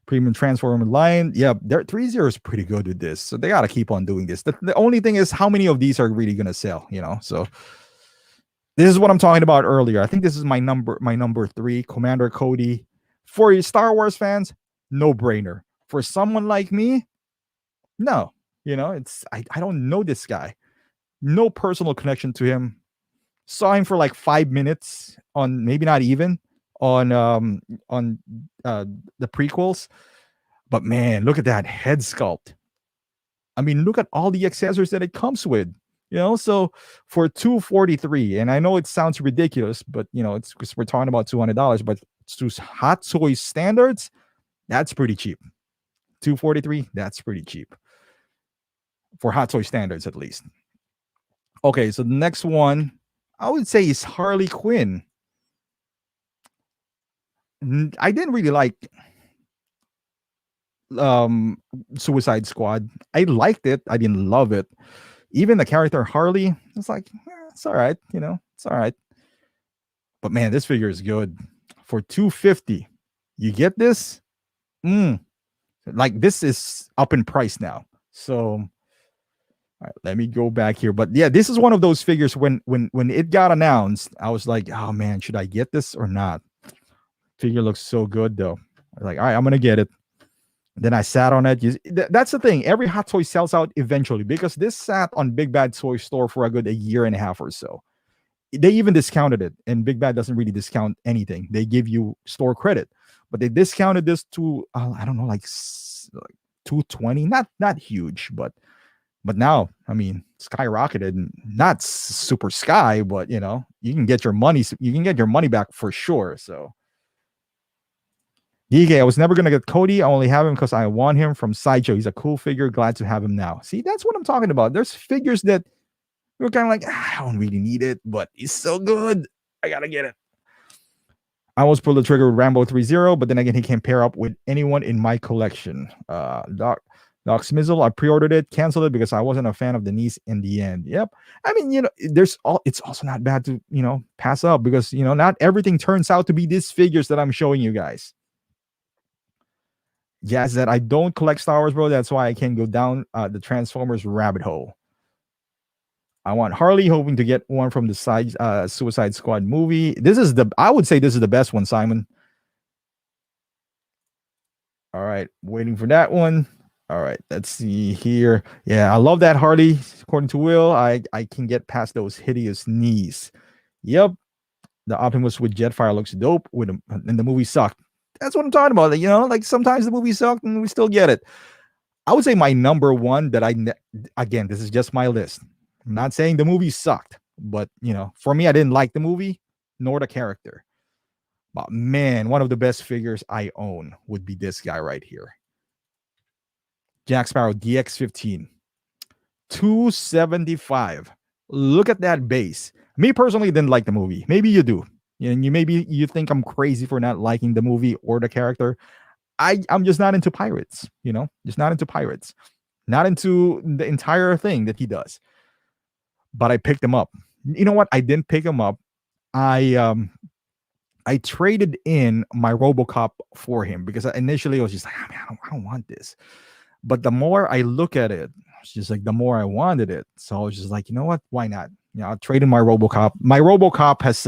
Premium Transformer line. Yeah, their 3-0 is pretty good with this. So they got to keep on doing this. The only thing is how many of these are really going to sell, So this is what I'm talking about earlier. I think this is my number 3, Commander Cody. For Star Wars fans, no brainer. For someone like me, no. It's I don't know this guy. No personal connection to him. Saw him for like 5 minutes on, maybe not even, on on uh the prequels. But man, look at that head sculpt. I mean, look at all the accessories that it comes with. So for 243, and I know it sounds ridiculous, but it's because we're talking about $200, but to Hot Toy standards, that's pretty cheap. 243, that's pretty cheap for Hot Toy standards, at least. Okay, so the next one I would say is Harley Quinn. I didn't really like Suicide Squad. I liked it. I didn't love it. Even the character Harley, it's like, it's all right, it's all right. But man, this figure is good. For 250, you get this? Like, this is up in price now. So, all right, let me go back here. But yeah, this is one of those figures when it got announced, I was like, oh man, should I get this or not? Figure looks so good though. I was like, all right, I'm gonna get it. Then I sat on it. That's the thing. Every Hot Toy sells out eventually because this sat on Big Bad Toy Store for a good 1.5 years or so. They even discounted it, and Big Bad doesn't really discount anything. They give you store credit, but they discounted this to I don't know, like 220. Not huge, but now, I mean, skyrocketed. Not super sky, but you can get your money. You can get your money back for sure. So. DK, I was never going to get Cody. I only have him because I want him from Sideshow. He's a cool figure. Glad to have him now. See, that's what I'm talking about. There's figures that we're kind of like, I don't really need it, but he's so good. I got to get it. I almost pulled the trigger with Rambo 3-0, but then again, he can pair up with anyone in my collection. Doc Smizzle, I pre-ordered it, canceled it because I wasn't a fan of the niece in the end. Yep. I mean, it's also not bad to, pass up because, not everything turns out to be these figures that I'm showing you guys. Yes, that I don't collect Star Wars, bro. That's why I can't go down the Transformers rabbit hole. I want Harley, hoping to get one from the Suicide Squad movie. I would say this is the best one, Simon. All right, waiting for that one. All right, let's see here. Yeah, I love that Harley. According to Will, I can get past those hideous knees. Yep, the Optimus with Jetfire looks dope. And the movie sucked. That's what I'm talking about. Like sometimes the movie sucked and we still get it. I would say my number one that again, this is just my list. I'm not saying the movie sucked, but for me, I didn't like the movie nor the character. But man, one of the best figures I own would be this guy right here. Jack Sparrow DX15. $275. Look at that base. Me personally didn't like the movie. Maybe you do. And maybe you think I'm crazy for not liking the movie or the character. I'm just not into pirates, just not into pirates, not into the entire thing that he does. But I picked him up. You know what? I didn't pick him up. I traded in my RoboCop for him because initially I was just like, man, I don't want this. But the more I look at it, it's just like the more I wanted it. So I was just like, you know what? Why not? I'll trade in my RoboCop. My RoboCop has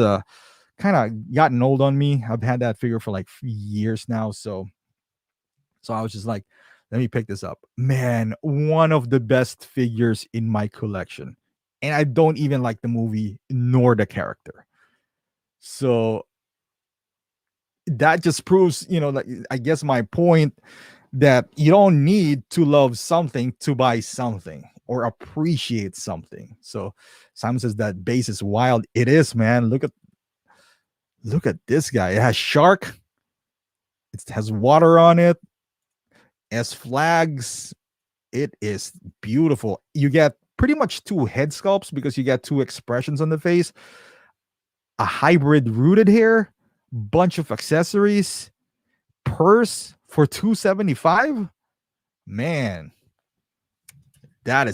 kind of gotten old on me. I've had that figure for like years now. So I was just like, let me pick this up. Man, one of the best figures in my collection. And I don't even like the movie nor the character. So that just proves, I guess my point that you don't need to love something to buy something or appreciate something. So Simon says that base is wild. It is, man. Look at this guy. It has shark. It has water on it. As flags. It is beautiful. You get pretty much 2 head sculpts because you get 2 expressions on the face. A hybrid rooted hair. Bunch of accessories. Purse for $275. Man, that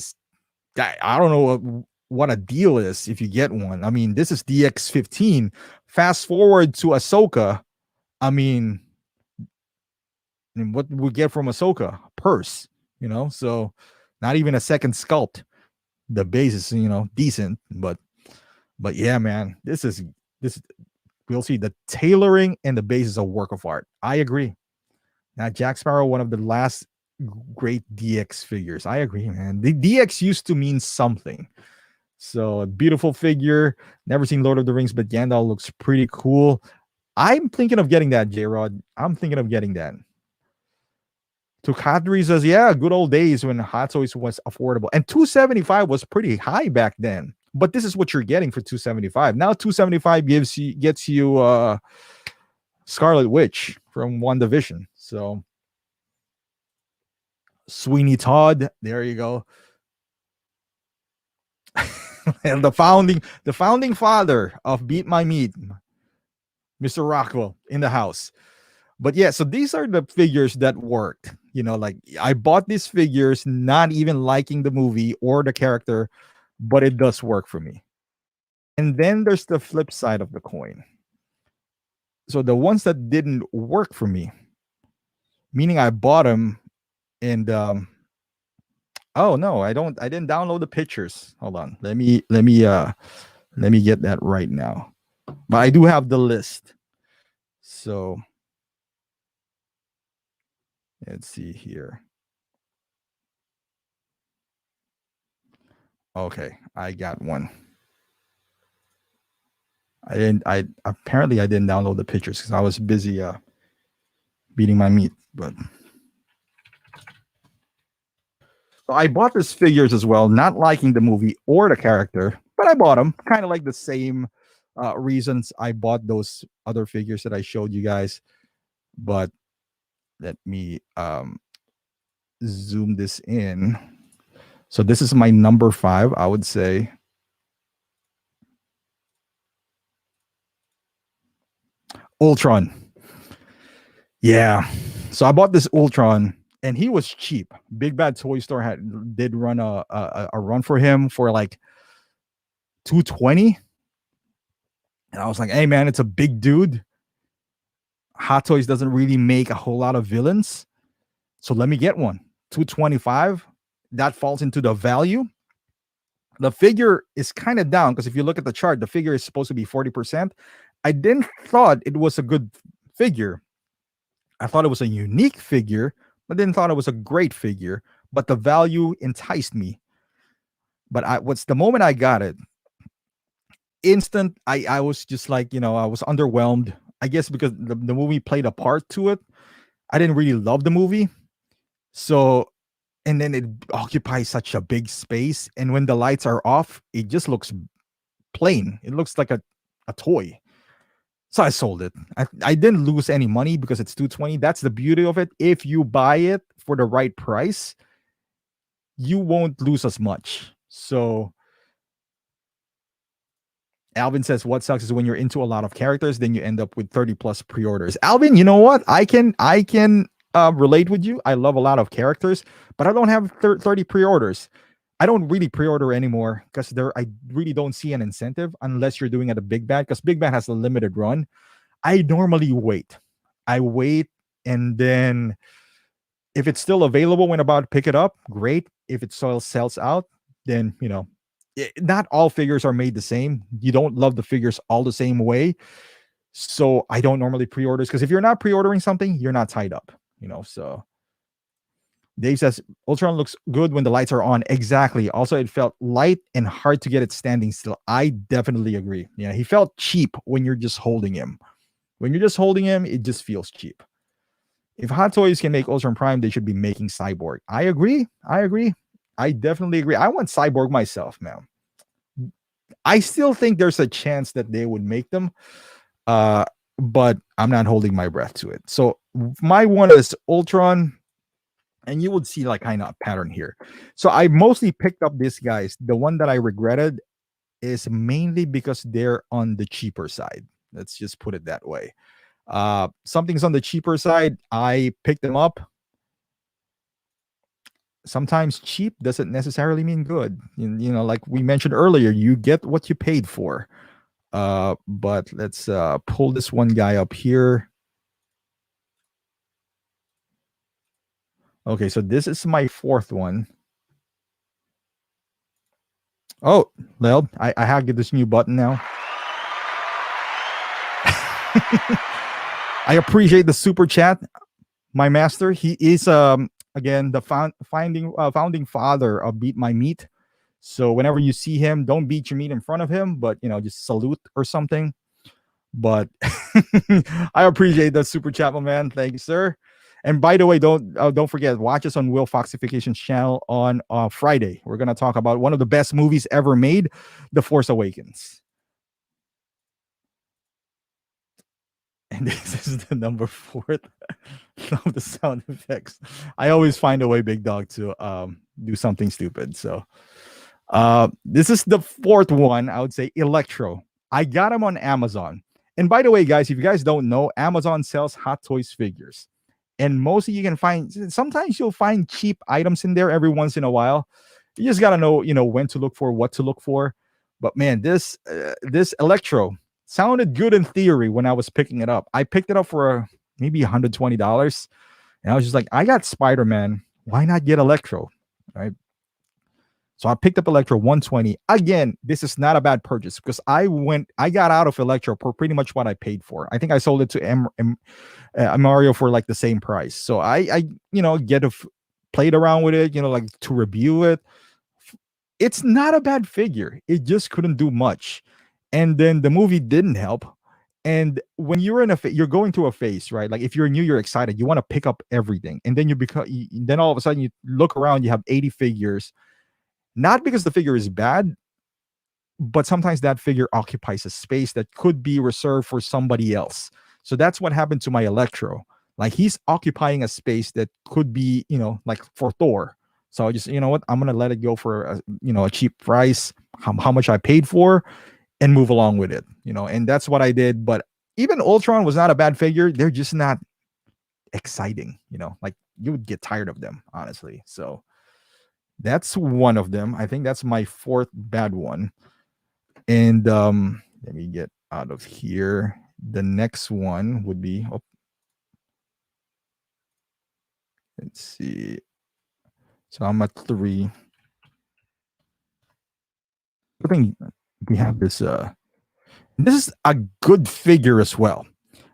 I don't know what a deal is if you get one. I mean, this is DX15. Fast forward to Ahsoka. I mean, what we get from Ahsoka? Purse, so not even a second sculpt. The base is, decent, but yeah, man, this we'll see. The tailoring and the base is a work of art. I agree. Now, Jack Sparrow, one of the last great DX figures. I agree, man. The DX used to mean something. So a beautiful figure. Never seen Lord of the Rings, but Gandalf looks pretty cool. I'm thinking of getting that, J-Rod. I'm thinking of getting that. To Kadri says, yeah, good old days when Hot Toys was affordable. And 275 was pretty high back then. But this is what you're getting for 275. Now 275 gets you Scarlet Witch from WandaVision. So Sweeney Todd, there you go. And the founding father of Beat My Meat, Mr. Rockwell in the house. But yeah, so these are the figures that worked. Like I bought these figures not even liking the movie or the character, but it does work for me. And then there's the flip side of the coin. So the ones that didn't work for me, meaning I bought them and oh no, I didn't download the pictures. Hold on. Let me get that right now. But I do have the list. So let's see here. Okay, I got one. I apparently I didn't download the pictures because I was busy beating my meat. But so I bought these figures as well, not liking the movie or the character, but I bought them. Kind of like the same reasons I bought those other figures that I showed you guys. But let me zoom this in. So this is my number 5, I would say. Ultron. Yeah. So I bought this Ultron and he was cheap. Big Bad Toy Store did run a run for him for like $220. And I was like, hey man, it's a big dude. Hot Toys doesn't really make a whole lot of villains. So let me get one. $225. That falls into the value. The figure is kind of down because if you look at the chart, the figure is supposed to be 40%. I didn't thought it was a good figure. I thought it was a unique figure, but didn't thought it was a great figure. But the value enticed me. But what's the moment I got it, instant, I was just like, I was underwhelmed. I guess because the movie played a part to it. I didn't really love the movie. So, and then it occupies such a big space. And when the lights are off, it just looks plain. It looks like a toy. So I sold it. I didn't lose any money because it's $220. That's the beauty of it. If you buy it for the right price, you won't lose as much. So Alvin says, what sucks is when you're into a lot of characters, then you end up with 30 plus pre-orders. Alvin, you know what? I can relate with you. I love a lot of characters, but I don't have 30 pre-orders. I don't really pre-order anymore because I really don't see an incentive unless you're doing it at a Big Bad, because Big Bad has a limited run. I normally wait. I wait, and then if it's still available when about to pick it up, great. If it sells out, then not all figures are made the same. You don't love the figures all the same way. So I don't normally pre-order, because if you're not pre-ordering something, you're not tied up, so. Dave says, Ultron looks good when the lights are on. Exactly. Also, it felt light and hard to get it standing still. I definitely agree. Yeah, he felt cheap when you're just holding him. When you're just holding him, it just feels cheap. If Hot Toys can make Ultron Prime, they should be making Cyborg. I agree. I definitely agree. I want Cyborg myself, man. I still think there's a chance that they would make them, but I'm not holding my breath to it. So my one is Ultron. And you would see like kind of a pattern here. So I mostly picked up these guys. The one that I regretted is mainly because they're on the cheaper side. Let's just put it that way. Something's on the cheaper side. I picked them up. Sometimes cheap doesn't necessarily mean good. Like we mentioned earlier, you get what you paid for. But let's pull this one guy up here. Okay, so this is my 4th one. Oh, well, I have to get this new button now. I appreciate the super chat, my master. He is again the founding father of Beat My Meat. So whenever you see him, don't beat your meat in front of him, but just salute or something. But I appreciate the super chat, my man. Thank you, sir. And by the way, don't forget, watch us on Will Foxification's channel on Friday. We're gonna talk about one of the best movies ever made, The Force Awakens. And this is the number fourth of the sound effects. I always find a way, big dog, to do something stupid. So this is the fourth one. I would say Electro. I got him on Amazon. And by the way, guys, if you guys don't know, Amazon sells Hot Toys figures. And mostly you can find, sometimes you'll find cheap items in there every once in a while. You just got to know, when to look for, what to look for. But man, this Electro sounded good in theory when I was picking it up. I picked it up for maybe $120. And I was just like, I got Spider-Man. Why not get Electro? Right. So I picked up Electro 120. Again, this is not a bad purchase because I got out of Electro for pretty much what I paid for. I think I sold it to Mario for like the same price. So I get to played around with it, like to review it. It's not a bad figure. It just couldn't do much. And then the movie didn't help. And when you're you're going through a phase, right? Like if you're new, you're excited. You want to pick up everything. And then then all of a sudden you look around, you have 80 figures. Not because the figure is bad, but sometimes that figure occupies a space that could be reserved for somebody else. So that's what happened to my Electro. Like he's occupying a space that could be, like for Thor. So I just, I'm going to let it go for a cheap price, how much I paid for, and move along with it, and that's what I did. But even Ultron was not a bad figure. They're just not exciting, like you would get tired of them, honestly. So that's one of them. I think that's my fourth bad one. And let me get out of here. The next one would be, let's see. So I'm at 3. I think we have this. This is a good figure as well,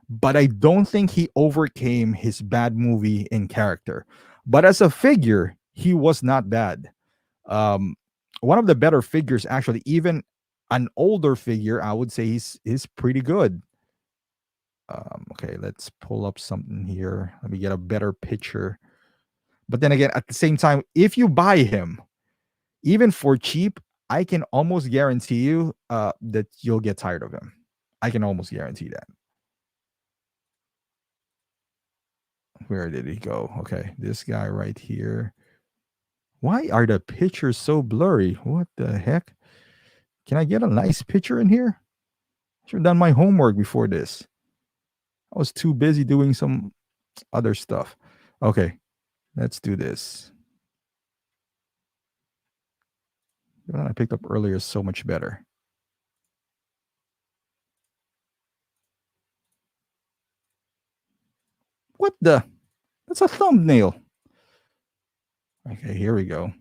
but I don't think he overcame his bad movie in character. But as a figure, he was not bad. One of the better figures, actually. Even an older figure, I would say he's pretty good. Okay, let's pull up something here. Let me get a better picture. But then again, at the same time, if you buy him, even for cheap, I can almost guarantee you that you'll get tired of him. I can almost guarantee that. Where did he go? Okay, this guy right here. Why are the pictures so blurry? What the heck? Can I get a nice picture in here? I should have done my homework before this. I was too busy doing some other stuff. Okay, let's do this. The one I picked up earlier is so much better. What the? That's a thumbnail. Okay, here we go.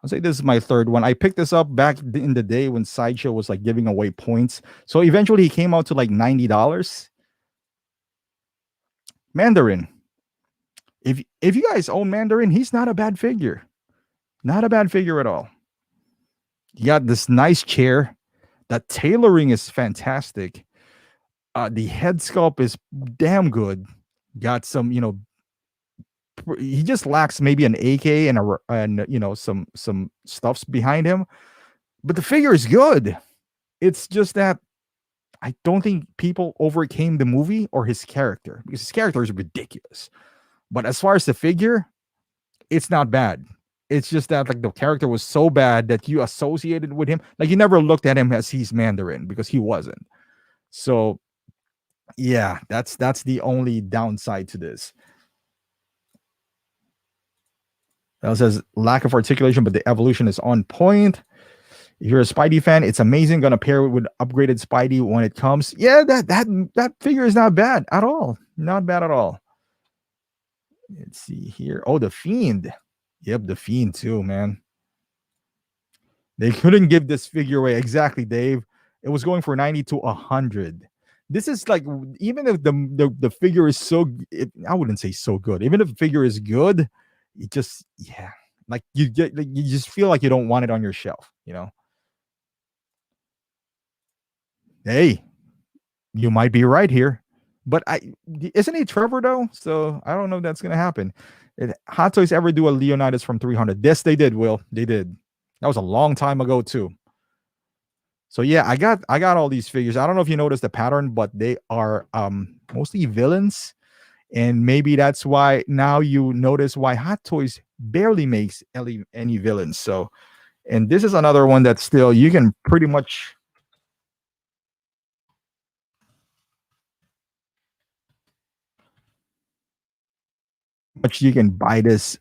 I'll say this is my third one. I picked this up back in the day when Sideshow was like giving away points. So eventually he came out to like $90. Mandarin. If you guys own Mandarin, he's not a bad figure. Not a bad figure at all. You got this nice chair. That tailoring is fantastic. The head sculpt is damn good. Got some, he just lacks maybe an AK and some stuffs behind him, but the figure is good. It's just that I don't think people overcame the movie or his character, because his character is ridiculous. But as far as the figure, it's not bad. It's just that like the character was so bad that you associated with him. Like you never looked at him as he's Mandarin, because he wasn't. So yeah, that's the only downside to this. It says lack of articulation, but the evolution is on point. If you're a Spidey fan, it's amazing. Gonna pair it with upgraded Spidey when it comes. Yeah, that figure is not bad at all. Not bad at all. Let's see here. Oh, the Fiend. Yep, the Fiend too, man. They couldn't give this figure away. Exactly, Dave. It was going for 90 to 100. This is like, even if the figure is I wouldn't say so good. Even if the figure is good, it just, yeah, like you just feel like you don't want it on your shelf, Hey, You might be right here, but isn't he Trevor though? So I don't know if that's gonna happen. Hot Toys ever do a Leonidas from 300? Yes, they did. Will they did? That was a long time ago too. So yeah, I got all these figures. I don't know if you noticed the pattern, but they are mostly villains, and maybe that's why now you notice why Hot Toys barely makes any villains. So, and this is another one that still you can pretty much you can buy this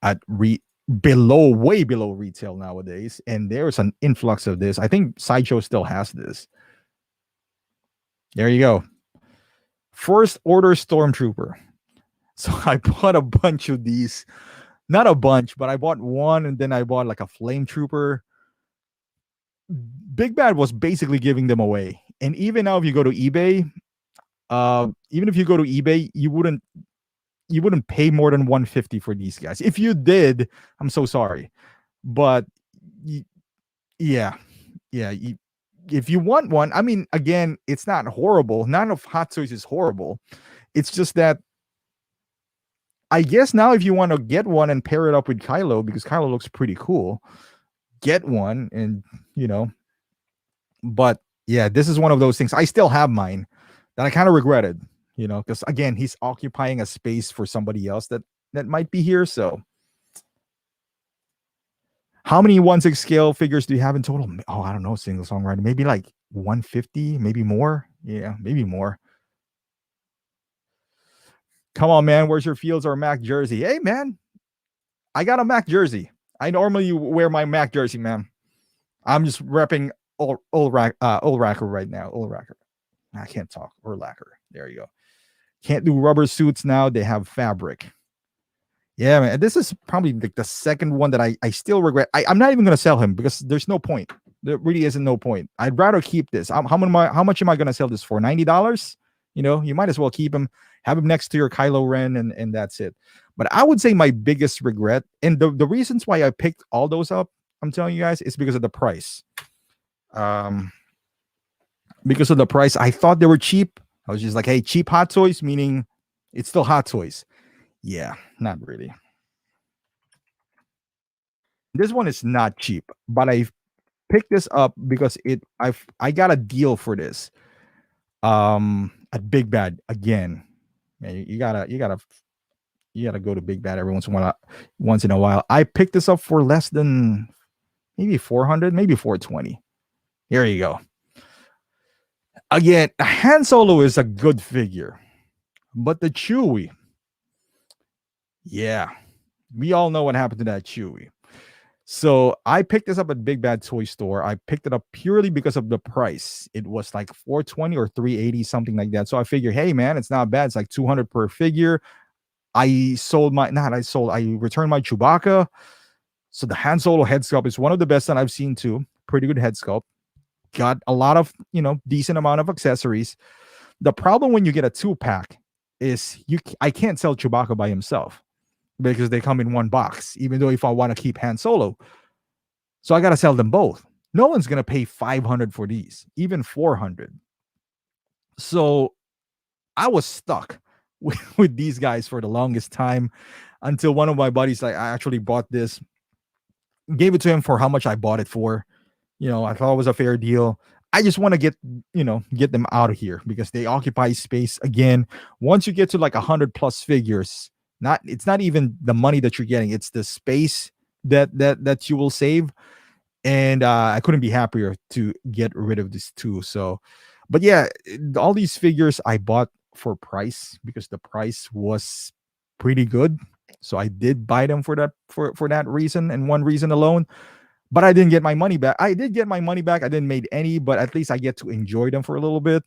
at way below retail nowadays, and there's an influx of this. I think Sideshow still has this. There you go. First Order Stormtrooper. So I bought a bunch of these. Not a bunch, but I bought one, and then I bought like a flame trooper. Big Bad was basically giving them away. And even now, if you go to eBay, even if you go to eBay, you wouldn't pay more than 150 for these guys. If you did, I'm so sorry. But yeah, yeah. If you want one, I mean, again, it's not horrible. None of Hot Toys is horrible. It's just that I guess now if you want to get one and pair it up with Kylo, because Kylo looks pretty cool, get one and but yeah, this is one of those things. I still have mine that I kind of regretted, because again, he's occupying a space for somebody else that might be here. So how many 1/6 scale figures do you have in total? Oh, I don't know, single songwriter. Maybe like 150, maybe more. Yeah, maybe more. Come on, man. Where's your Fields or Mac jersey? Hey, man, I got a Mac jersey. I normally wear my Mac jersey, man. I'm just repping Ulracker right now. Ulracker. I can't talk. Urlacher. There you go. Can't do rubber suits now. They have fabric. Yeah, man. This is probably like the second one that I still regret. I'm not even going to sell him because there's no point. There really isn't no point. I'd rather keep this. How much am I going to sell this for? $90? You might as well keep him. Have him next to your Kylo Ren, and that's it. But I would say my biggest regret, and the reasons why I picked all those up, I'm telling you guys, is because of the price. Because of the price, I thought they were cheap. I was just like, hey, cheap Hot Toys, meaning it's still Hot Toys. Yeah, not really. This one is not cheap, but I picked this up because I got a deal for this. At Big Bad again. Man, you gotta go to Big Bad every once in a while. I picked this up for less than maybe 400, maybe 420. Here you go. Again, Han Solo is a good figure, but the Chewie, yeah, we all know what happened to that Chewie. So I picked this up at Big Bad Toy Store. I picked it up purely because of the price. It was like 420 or 380, something like that. So I figured, hey man, it's not bad. It's like 200 per figure. I returned my Chewbacca. So the Han Solo head sculpt is one of the best that I've seen too. Pretty good head sculpt. Got a lot of, decent amount of accessories. The problem when you get a 2-pack is I can't sell Chewbacca by himself because they come in one box, even though if I want to keep Han Solo. So I got to sell them both. No one's going to pay 500 for these, even 400. So I was stuck with these guys for the longest time until one of my buddies, I actually bought this, gave it to him for how much I bought it for. I thought it was a fair deal. I just want to get them out of here because they occupy space again. Once you get to like 100+ figures, it's not even the money that you're getting, it's the space that you will save. And I couldn't be happier to get rid of this too. So, but yeah, all these figures I bought for price because the price was pretty good. So I did buy them for that reason and one reason alone. But I didn't get my money back. I did get my money back. I didn't make any, but at least I get to enjoy them for a little bit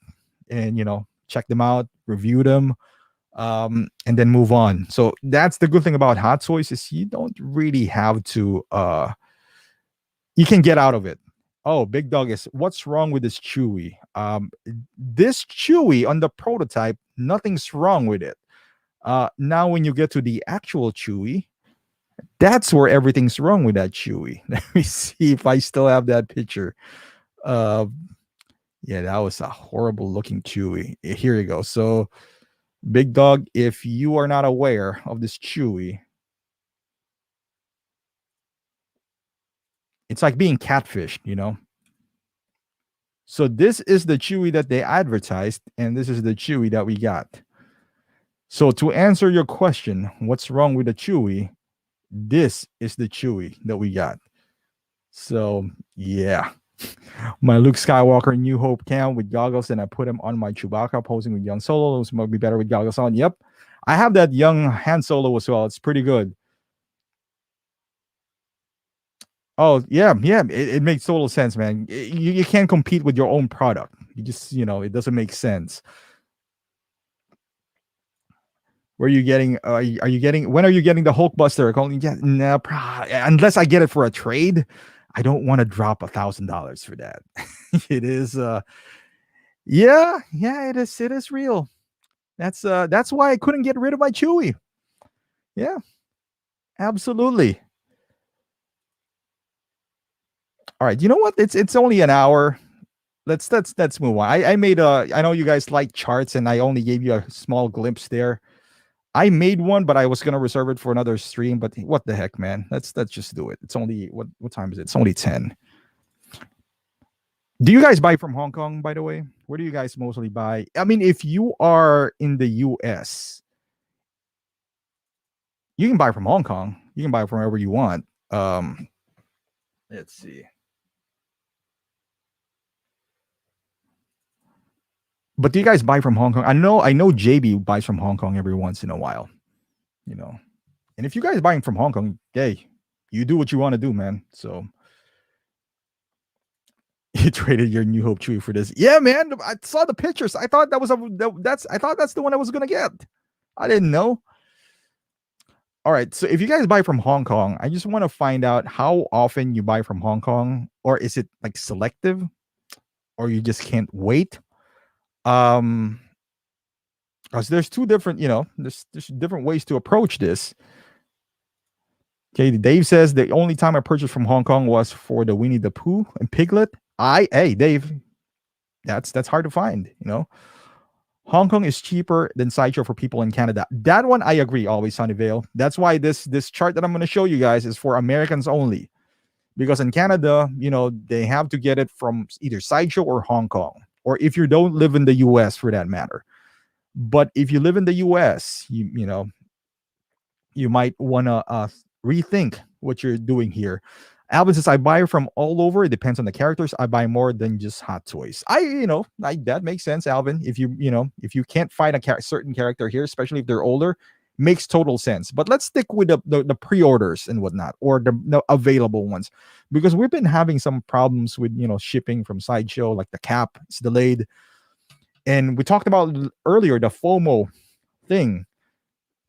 and, check them out, review them, and then move on. So that's the good thing about Hot Toys is you don't really have to, you can get out of it. Oh, Big Dog is, what's wrong with this Chewie? This Chewie on the prototype, nothing's wrong with it. Now when you get to the actual Chewie, that's where everything's wrong with that Chewie. Let me see if I still have that picture. Yeah, that was a horrible looking Chewy. Here you go. So, Big Dog, if you are not aware of this Chewy, it's like being catfished, you know? So, this is the Chewy that they advertised, and this is the Chewy that we got. So, to answer your question, what's wrong with the Chewy? This is the Chewy that we got. So, yeah. My Luke Skywalker New Hope cam with goggles, and I put him on my Chewbacca posing with young Solo. Those might be better with goggles on. Yep. I have that young Han Solo as well. It's pretty good. Oh, yeah, yeah. It makes total sense, man. You can't compete with your own product. You just, it doesn't make sense. Where are you getting? Are you getting? When are you getting the Hulkbuster? Yeah, nah, unless I get it for a trade, I don't want to drop $1,000 for that. It is, yeah. It is real. That's why I couldn't get rid of my Chewy. Yeah, absolutely. All right, you know what? It's only an hour. Let's move on. I made a. I know you guys like charts, and I only gave you a small glimpse there. I made one, but I was gonna reserve it for another stream. But what the heck, man? Let's just do it. It's only what time is it? It's only 10. Do you guys buy from Hong Kong, by the way? Where do you guys mostly buy? I mean, if you are in the US, you can buy from Hong Kong. You can buy from wherever you want. Let's see. But do you guys buy from Hong Kong? I know JB buys from Hong Kong every once in a while, you know. And if you guys buying from Hong Kong, hey, you do what you want to do, man. So you traded your New Hope Chewy for this. Yeah, man. I saw the pictures. I thought I thought that's the one I was gonna get. I didn't know. All right. So if you guys buy from Hong Kong, I just want to find out how often you buy from Hong Kong, or is it like selective, or you just can't wait? Um, because there's two different, there's different ways to approach this. Okay, Dave says the only time I purchased from Hong Kong was for the Winnie the Pooh and Piglet. Hey Dave, that's hard to find. Hong Kong is cheaper than Sideshow for people in Canada. That one I agree. Always Sunnyvale. That's why this chart that I'm going to show you guys is for Americans only, because in Canada, they have to get it from either Sideshow or Hong Kong, or if you don't live in the U.S. for that matter. But if you live in the U.S., you might want to rethink what you're doing here. Alvin says, I buy from all over. It depends on the characters. I buy more than just Hot Toys. That makes sense, Alvin. If you can't find a certain character here, especially if they're older, makes total sense. But let's stick with the pre-orders and whatnot, or the available ones, because we've been having some problems with shipping from Sideshow, like the cap is delayed. And we talked about earlier the FOMO thing.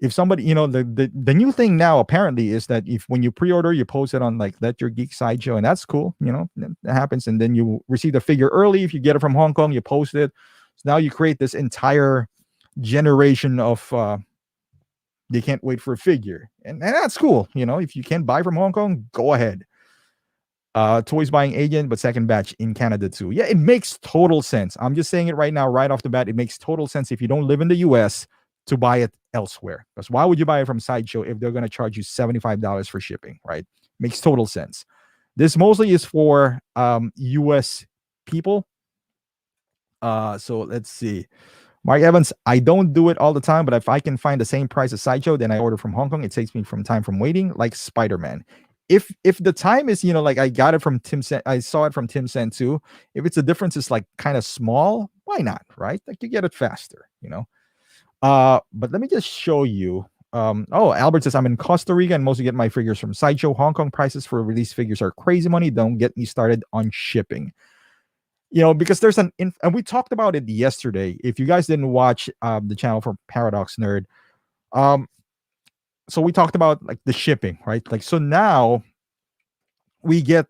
If somebody, the new thing now apparently is that if when you pre-order, you post it on like Let Your Geek Sideshow, and that's cool. That happens, and then you receive the figure early. If you get it from Hong Kong, you post it. So now you create this entire generation of they can't wait for a figure, and that's cool. If you can't buy from Hong Kong, go ahead. Toys buying agent, but second batch in Canada too. Yeah, it makes total sense. I'm just saying it right now, right off the bat. It makes total sense if you don't live in the US to buy it elsewhere. Because why would you buy it from Sideshow if they're going to charge you $75 for shipping, right? Makes total sense. This mostly is for US people. So let's see. Mark Evans, I don't do it all the time, but if I can find the same price as Sideshow, then I order from Hong Kong. It saves me from time from waiting, like Spider-Man. If the time is, like I got it from Tim Sen, I saw it from Tim Sen too. If it's a difference is like kind of small, why not? Right? Like you get it faster. But let me just show you. Albert says I'm in Costa Rica and mostly get my figures from Sideshow. Hong Kong prices for release figures are crazy money. Don't get me started on shipping. Because there's and we talked about it yesterday. If you guys didn't watch the channel for Paradox Nerd, so we talked about like the shipping, right? Like so now we get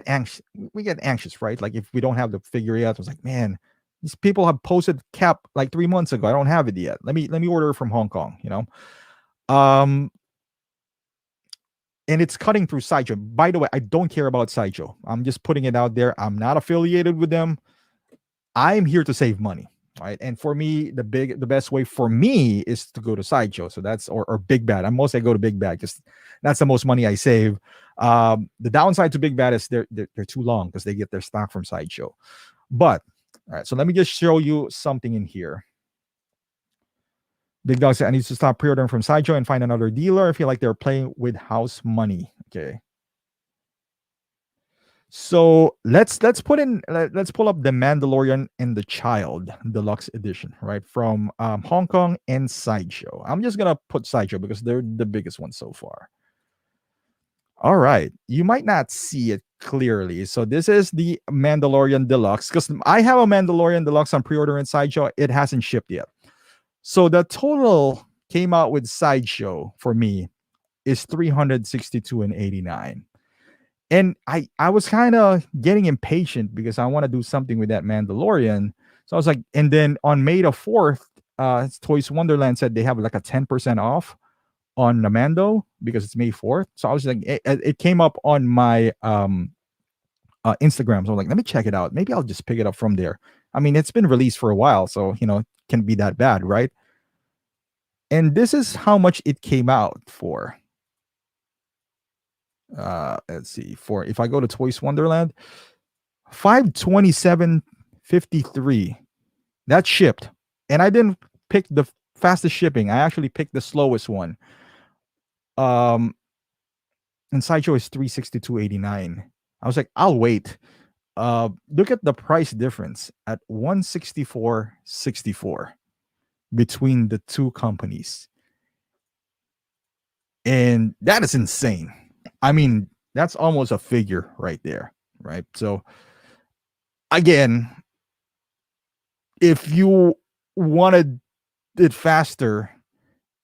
anxious, right? Like if we don't have the figure yet, it's like, man, these people have posted cap like 3 months ago. I don't have it yet. Let me order from Hong Kong, and it's cutting through Sideshow. By the way, I don't care about Sideshow. I'm just putting it out there. I'm not affiliated with them. I'm here to save money, right? And for me, the best way for me is to go to sideshow. So that's or big bad. I go to big bad because that's the most money I save. The downside to big bad is they're too long because they get their stock from sideshow. But all right, so let me just show you something in here. Big Dog said, I need to stop pre-ordering from sideshow and find another dealer. I feel like they're playing with house money. Okay. So let's pull up the Mandalorian and the Child Deluxe Edition, right? From Hong Kong and Sideshow. I'm just gonna put Sideshow because they're the biggest one so far. All right, you might not see it clearly. So this is the Mandalorian Deluxe because I have a Mandalorian Deluxe on pre-order in Sideshow. It hasn't shipped yet. So the total came out with Sideshow for me is $362.89. And I was kind of getting impatient because I want to do something with that Mandalorian. So I was like, and then on May the 4th, Toys Wonderland said they have like a 10% off on the Mando because it's May 4th. So I was like, it came up on my Instagram. So I'm like, let me check it out. Maybe I'll just pick it up from there. I mean, it's been released for a while, so it can't be that bad, right? And this is how much it came out for. Let's see, if I go to Toys Wonderland, $527.53. That shipped, and I didn't pick the fastest shipping. I actually picked the slowest one. And Sideshow is $362.89. I was like, I'll wait. Look at the price difference at $164.64 between the two companies, and that is insane. I mean, that's almost a figure right there, right? So again, if you wanted it faster,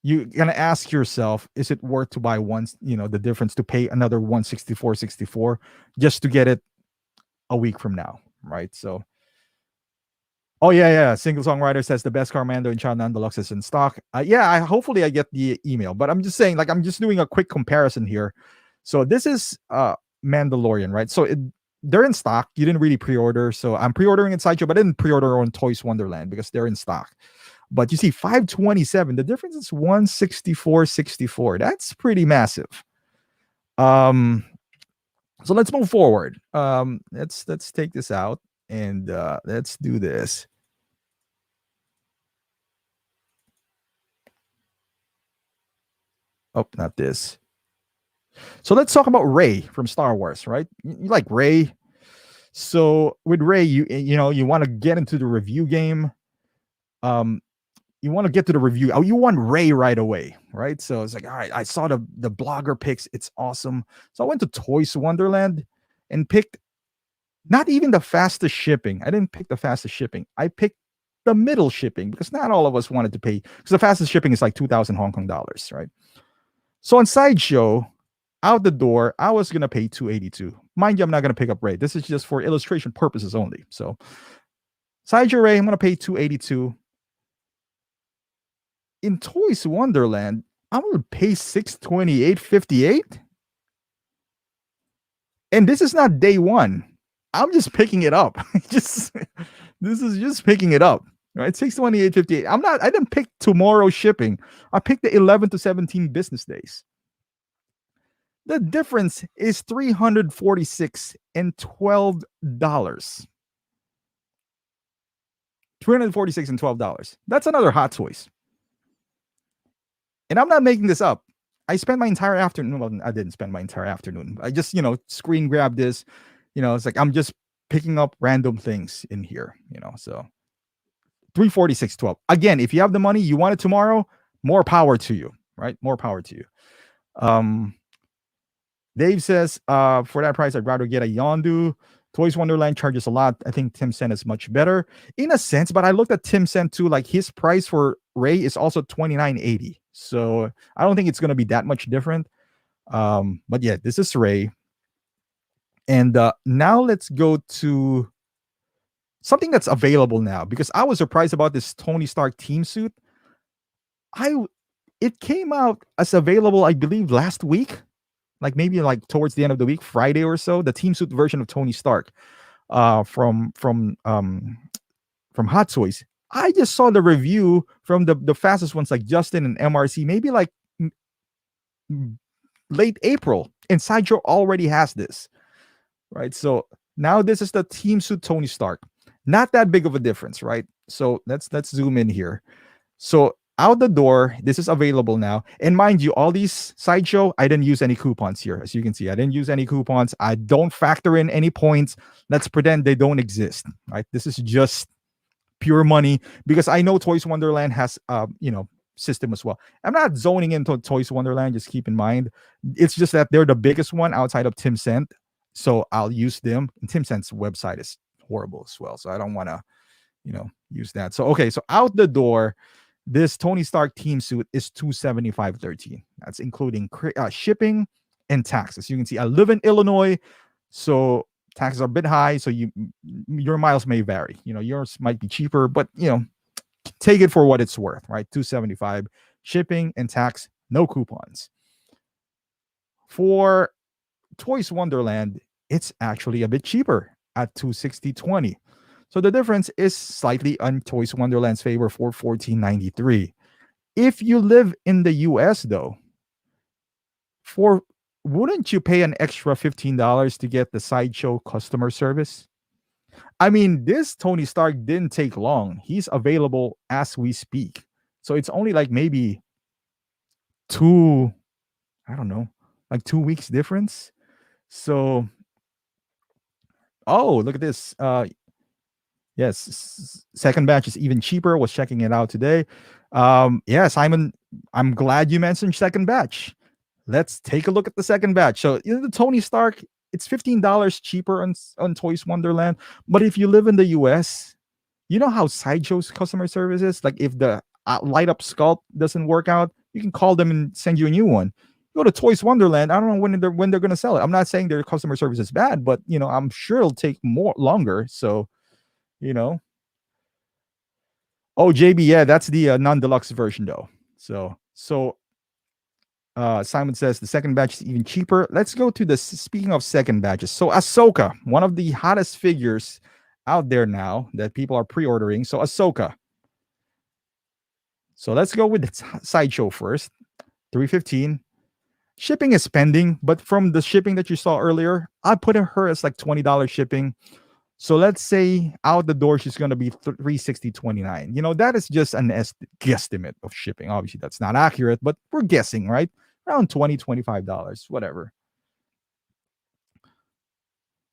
you're gonna ask yourself, is it worth to buy one, the difference to pay another $164.64 just to get it a week from now, right? So oh yeah, Single Songwriter says the best car Mando and Child Deluxe is in stock. Hopefully I get the email, but I'm just saying, like, I'm just doing a quick comparison here. So this is Mandalorian, right? So they're in stock. You didn't really pre-order, so I'm pre-ordering in Sideshow, but I didn't pre-order on Toys Wonderland because they're in stock. But you see, $527. The difference is $164.64. That's pretty massive. So let's move forward. Let's take this out and let's do this. Oh, not this. So let's talk about Rey from Star Wars, right? You like Rey. So with Rey, you want to get into the review game. You want to get to the review. Oh, you want Rey right away, right? So it's like, all right, I saw the blogger picks. It's awesome. So I went to Toys Wonderland and picked not even the fastest shipping. I didn't pick the fastest shipping. I picked the middle shipping because not all of us wanted to pay, because the fastest shipping is like 2,000 Hong Kong dollars, right? So on Sideshow, out the door, I was going to pay $282. Mind you, I'm not going to pick up Rey. This is just for illustration purposes only. So Sideshow Rey, I'm going to pay $282. In Toys Wonderland, I'm going to pay $628.58. And this is not day one. I'm just picking it up. This is just picking it up. Right? $628.58. I didn't pick tomorrow's shipping. I picked the 11 to 17 business days. The difference is $346 and $12. $346 and $12. That's another Hot Toys. And I'm not making this up. I spent my entire afternoon. Well, I didn't spend my entire afternoon. I just, screen grab this. It's like I'm just picking up random things in here, so $346.12. Again, if you have the money, you want it tomorrow, more power to you, right? More power to you. Dave says, for that price, I'd rather get a Yondu. Toys Wonderland charges a lot. I think Tim Sen is much better in a sense, but I looked at Tim Sen too. Like his price for Rey is also $29.80. So I don't think it's going to be that much different. But yeah, this is Rey. And now let's go to something that's available now, because I was surprised about this Tony Stark team suit. It came out as available, I believe, last week. Like maybe like towards the end of the week, Friday or so, the team suit version of Tony Stark from from Hot Toys. I just saw the review from the fastest ones like Justin and MRC, maybe like late April, and Sideshow already has this, right? So now this is the team suit Tony Stark. Not that big of a difference, right? So let's zoom in here. So out the door, this is available now. And mind you, all these Sideshow, I didn't use any coupons here. As you can see, I didn't use any coupons. I don't factor in any points. Let's pretend they don't exist, right? This is just pure money, because I know Toys Wonderland has system as well. I'm not zoning into Toys Wonderland, just keep in mind. It's just that they're the biggest one outside of Tim Cent. So I'll use them. And Tim Cent's website is horrible as well. So I don't want to, use that. So okay, so out the door, this Tony Stark team suit is $275.13. That's including shipping and taxes. You can see I live in Illinois, so taxes are a bit high, so your miles may vary. Yours might be cheaper, but take it for what it's worth, right? $275 shipping and tax, no coupons. For Toys Wonderland, it's actually a bit cheaper at $260.20. So the difference is slightly on Toys Wonderland's favor for $14.93. If you live in the US though, wouldn't you pay an extra $15 to get the Sideshow customer service? I mean, this Tony Stark didn't take long. He's available as we speak. So it's only like maybe 2 weeks difference. So, oh, look at this. Yes, second batch is even cheaper. Was checking it out today. Yeah, Simon, I'm glad you mentioned second batch. Let's take a look at the second batch. So the Tony Stark, it's $15 cheaper on Toys Wonderland. But if you live in the US, you know how Sideshow's customer service is? Like if the light up sculpt doesn't work out, you can call them and send you a new one. Go to Toys Wonderland. I don't know when they're going to sell it. I'm not saying their customer service is bad, but I'm sure it'll take longer. So, Oh, JB, yeah, that's the non-deluxe version though. So Simon says the second batch is even cheaper. Let's go to speaking of second batches. So Ahsoka, one of the hottest figures out there now that people are pre-ordering. So Ahsoka. So let's go with the Sideshow first. $315. Shipping is pending, but from the shipping that you saw earlier, I put her as like $20 shipping. So let's say out the door, she's going to be $360.29. That is just an guesstimate of shipping. Obviously, that's not accurate, but we're guessing, right? Around $20, $25, whatever.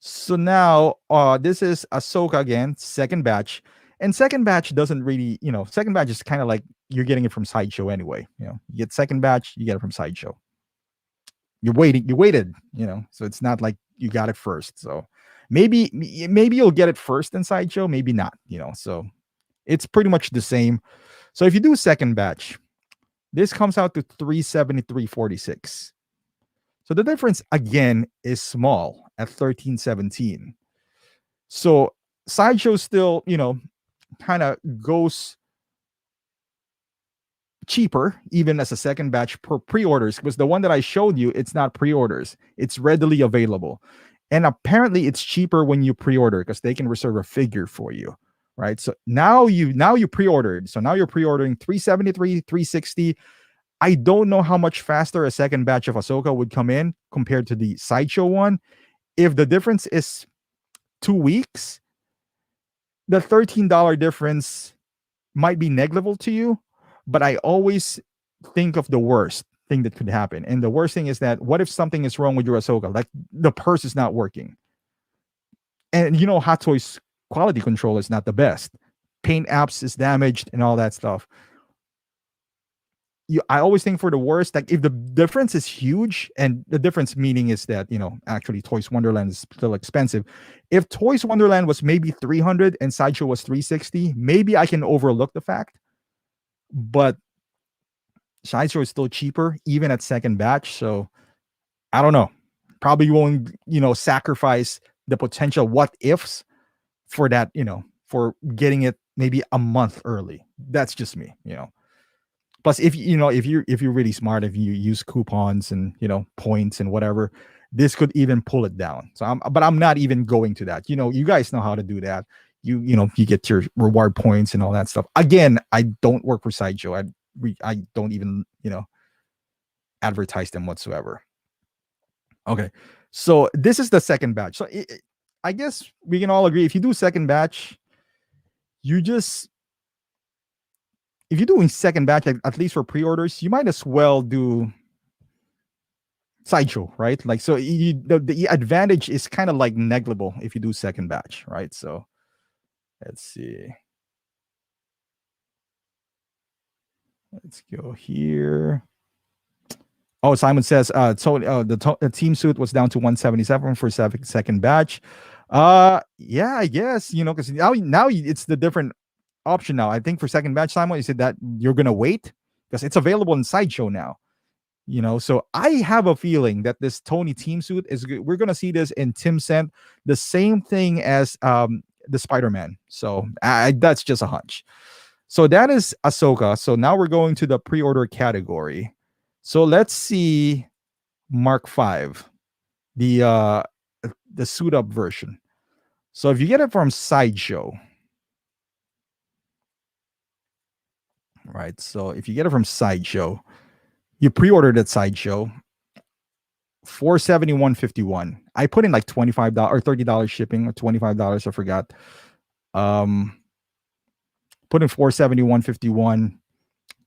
So now this is Ahsoka again, second batch. And second batch doesn't really, second batch is kind of like you're getting it from Sideshow anyway. You get second batch, you get it from Sideshow. You waited, so it's not like you got it first. So maybe you'll get it first in Sideshow, maybe not, so it's pretty much the same. So if you do second batch, this comes out to $373.46. So the difference again is small at $13.17. So Sideshow still, kind of goes cheaper even as a second batch per pre-orders, because the one that I showed you, it's not pre-orders, it's readily available. And apparently it's cheaper when you pre-order because they can reserve a figure for you, right? So now you pre-ordered. So now you're pre-ordering $373, $360. I don't know how much faster a second batch of Ahsoka would come in compared to the Sideshow one. If the difference is 2 weeks, the $13 difference might be negligible to you, but I always think of the worst thing that could happen. And the worst thing is that what if something is wrong with your Ahsoka? Like the purse is not working. And Hot Toys quality control is not the best. Paint apps is damaged and all that stuff. I always think for the worst, like if the difference is huge, and the difference meaning is that, actually Toys Wonderland is still expensive. If Toys Wonderland was maybe $300 and Sideshow was $360, maybe I can overlook the fact. But Sideshow is still cheaper, even at second batch. So I don't know. Probably won't, sacrifice the potential what ifs for that, for getting it maybe a month early. That's just me, Plus, if you're really smart, if you use coupons and points and whatever, this could even pull it down. So I'm not even going to that. You guys know how to do that. you get your reward points and all that stuff. Again, I don't work for Sideshow. I don't even advertise them whatsoever. Okay, so this is the second batch. So I guess we can all agree, if you do second batch, you just if you're doing second batch, at least for pre-orders, you might as well do Sideshow, right? Like, so the advantage is kind of like negligible if you do second batch, right? So let's see. Let's go here. Oh, Simon says, the team suit was down to 177 for second batch. Yeah, I guess, because now it's the different option now. I think for second batch, Simon, you said that you're gonna wait because it's available in Sideshow now. So I have a feeling that this Tony team suit we're gonna see this in Tim Cent, the same thing as the Spider-Man. So that's just a hunch. So that is Ahsoka. So now we're going to the pre-order category. So let's see Mark V, the suit up version. So if you get it from Sideshow, right? So if you get it from Sideshow, you pre-ordered at Sideshow, $471.51. I put in like $25 or $30 shipping, or $25, I forgot. Put in $471.51,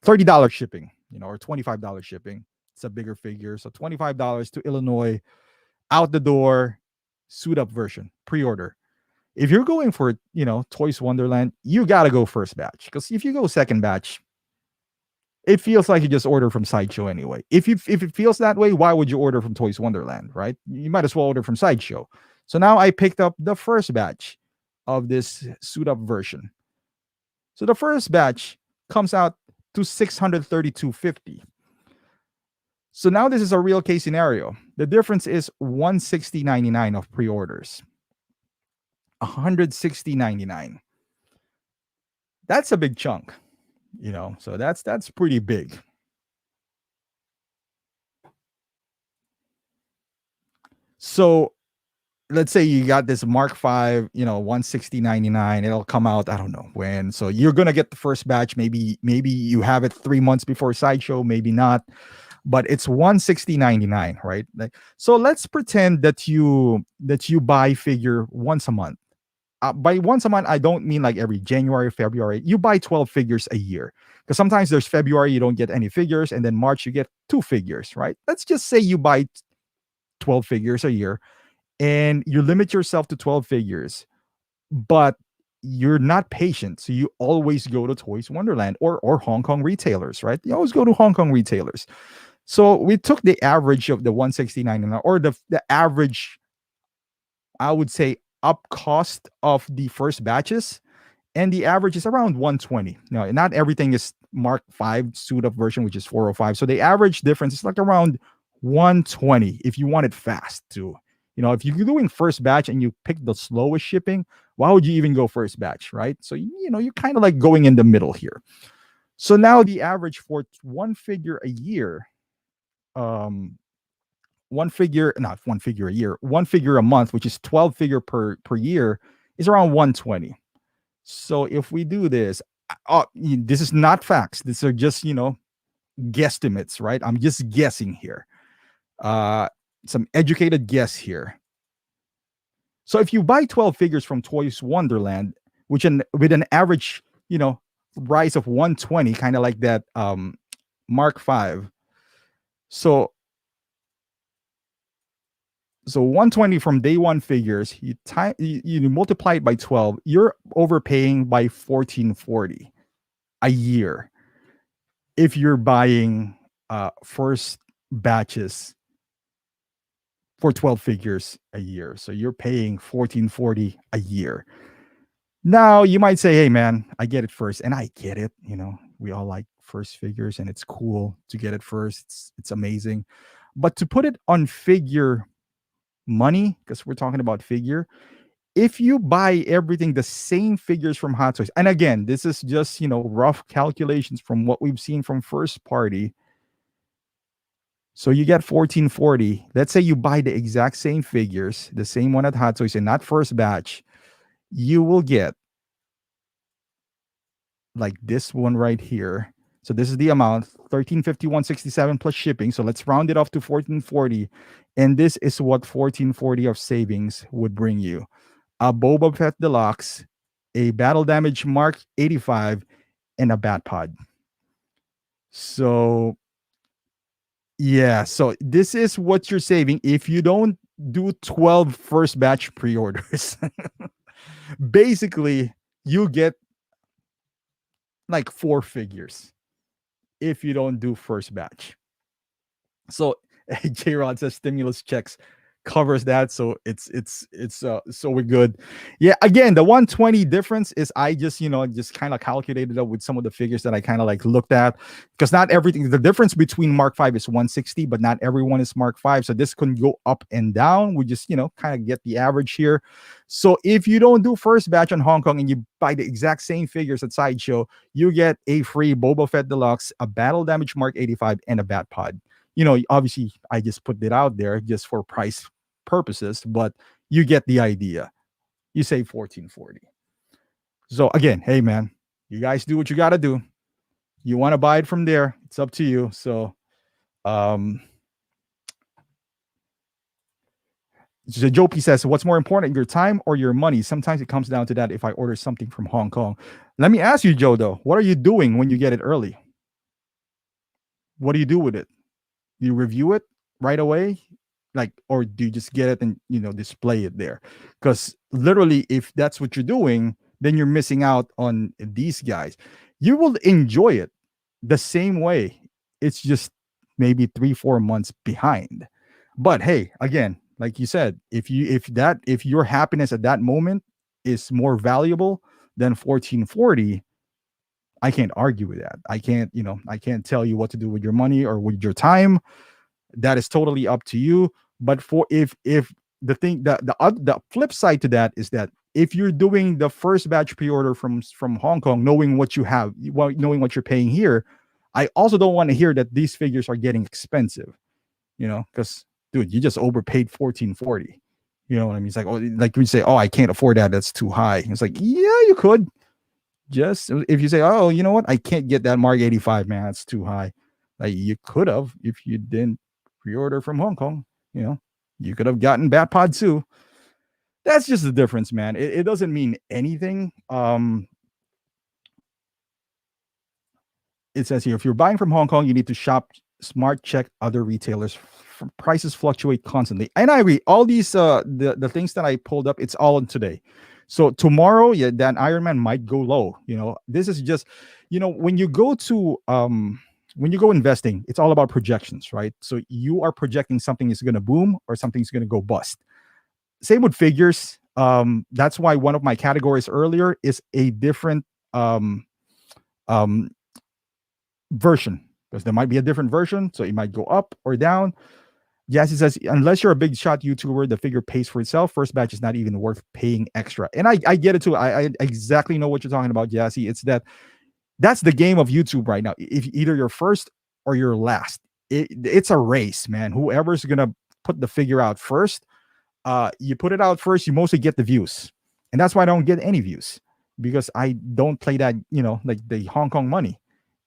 $30 shipping, or $25 shipping. It's a bigger figure. So $25 to Illinois, out the door, suit up version, pre-order. If you're going for, Toys Wonderland, you got to go first batch. Because if you go second batch, it feels like you just order from Sideshow anyway. If it feels that way, why would you order from Toys Wonderland, right? You might as well order from Sideshow. So now I picked up the first batch of this suit up version. So the first batch comes out to $632.50. So now this is a real case scenario. The difference is $160.99 of pre-orders. $160.99. That's a big chunk, so that's pretty big. So let's say you got this Mark V, $160.99. It'll come out, I don't know when. So you're gonna get the first batch. Maybe you have it 3 months before Sideshow, maybe not. But it's $160.99, right? So let's pretend that you buy figure once a month. By once a month, I don't mean like every January, February. You buy 12 figures a year. Because sometimes there's February, you don't get any figures, and then March, you get 2 figures, right? Let's just say you buy 12 figures a year, and you limit yourself to 12 figures, but you're not patient. So you always go to Toys Wonderland or Hong Kong retailers, right? You always go to Hong Kong retailers. So we took the average of the $169, or the average, I would say, up cost of the first batches, and the average is around $120. Now, not everything is Mark V suit up version, which is $405. So the average difference is like around $120 if you want it fast too. If you're doing first batch and you pick the slowest shipping, why would you even go first batch, right? So you're kind of like going in the middle here. So now the average for one figure a year, one figure a month, which is 12 figure per year, is around $120. So if we do this, this is not facts. These are just, guesstimates, right? I'm just guessing here. Some educated guess here. So if you buy 12 figures from Toys Wonderland, with an average, rise of $120, kind of like that Mark V. So 120 from day one figures, you multiply it by 12, you're overpaying by $1,440 a year if you're buying first batches for 12 figures a year. So you're paying $1,440 a year. Now you might say, hey man, I get it first. And I get it. We all like first figures and it's cool to get it first. It's amazing. But to put it on figure money, because we're talking about figure, if you buy everything, the same figures from Hot Toys, and again, this is just, rough calculations from what we've seen from first party. So you get $1,440. Let's say you buy the exact same figures, the same one at Hot Toys and not first batch, you will get like this one right here. So this is the amount 1351.67 plus shipping. So let's round it off to 1440. And this is what 1440 of savings would bring you. A Boba Fett Deluxe, a Battle Damage Mark 85, and a Bat Pod. So yeah, so this is what you're saving if you don't do 12 first batch pre-orders. Basically, you get like 4 figures if you don't do first batch. So J Rod says stimulus checks covers that, so it's so we're good. Yeah, again, the 120 difference is I just kind of calculated up with some of the figures that I kind of like looked at, because not everything, the difference between Mark 5 is 160, but not everyone is Mark 5, so this can go up and down. We just kind of get the average here. So if you don't do first batch on Hong Kong and you buy the exact same figures at Sideshow, you get a free Boba Fett Deluxe, a Battle Damage Mark 85, and a Bat Pod. Obviously I just put it out there just for price purposes, but you get the idea. You save 1440. So again, hey man, you guys do what you got to do. You want to buy it from there, it's up to you. So Joe P says, what's more important, your time or your money? Sometimes it comes down to that if I order something from Hong Kong. Let me ask you, Joe, though, what are you doing when you get it early? What do you do with it? You review it right away, or do you just get it and display it there? Because literally, if that's what you're doing, then you're missing out on these guys. You will enjoy it the same way. It's just maybe 3-4 months behind. But hey, again, like you said, if your happiness at that moment is more valuable than 1440, I can't argue with that. I can't tell you what to do with your money or with your time. That is totally up to you. But if the thing, the flip side to that is that if you're doing the first batch pre-order from Hong Kong, knowing what you have, knowing what you're paying here, I also don't want to hear that these figures are getting expensive. Because dude, you just overpaid 1440. You know what I mean? It's like, like we say, I can't afford that. That's too high. It's like, yeah, you could. Just if you say, you know what, I can't get that Mark 85, man, that's too high. Like you could have, if you didn't pre-order from Hong Kong, you could have gotten Bat Pod too. That's just the difference, man. It doesn't mean anything. It says here, if you're buying from Hong Kong, you need to shop smart, check other retailers. Prices fluctuate constantly. And I agree. All these the things that I pulled up, it's all in today. So tomorrow, yeah, that Iron Man might go low. This is just, when you go investing, it's all about projections, right? So you are projecting something is going to boom or something's going to go bust. Same with figures. That's why one of my categories earlier is a different version, because there might be a different version, so it might go up or down. Jassy says, unless you're a big shot YouTuber, the figure pays for itself. First batch is not even worth paying extra. And I get it too. I exactly know what you're talking about, Jassy. It's that's the game of YouTube right now. If either you're first or you're last, it's a race, man. Whoever's gonna put the figure out first, you put it out first, you mostly get the views. And that's why I don't get any views, because I don't play that, like the Hong Kong money.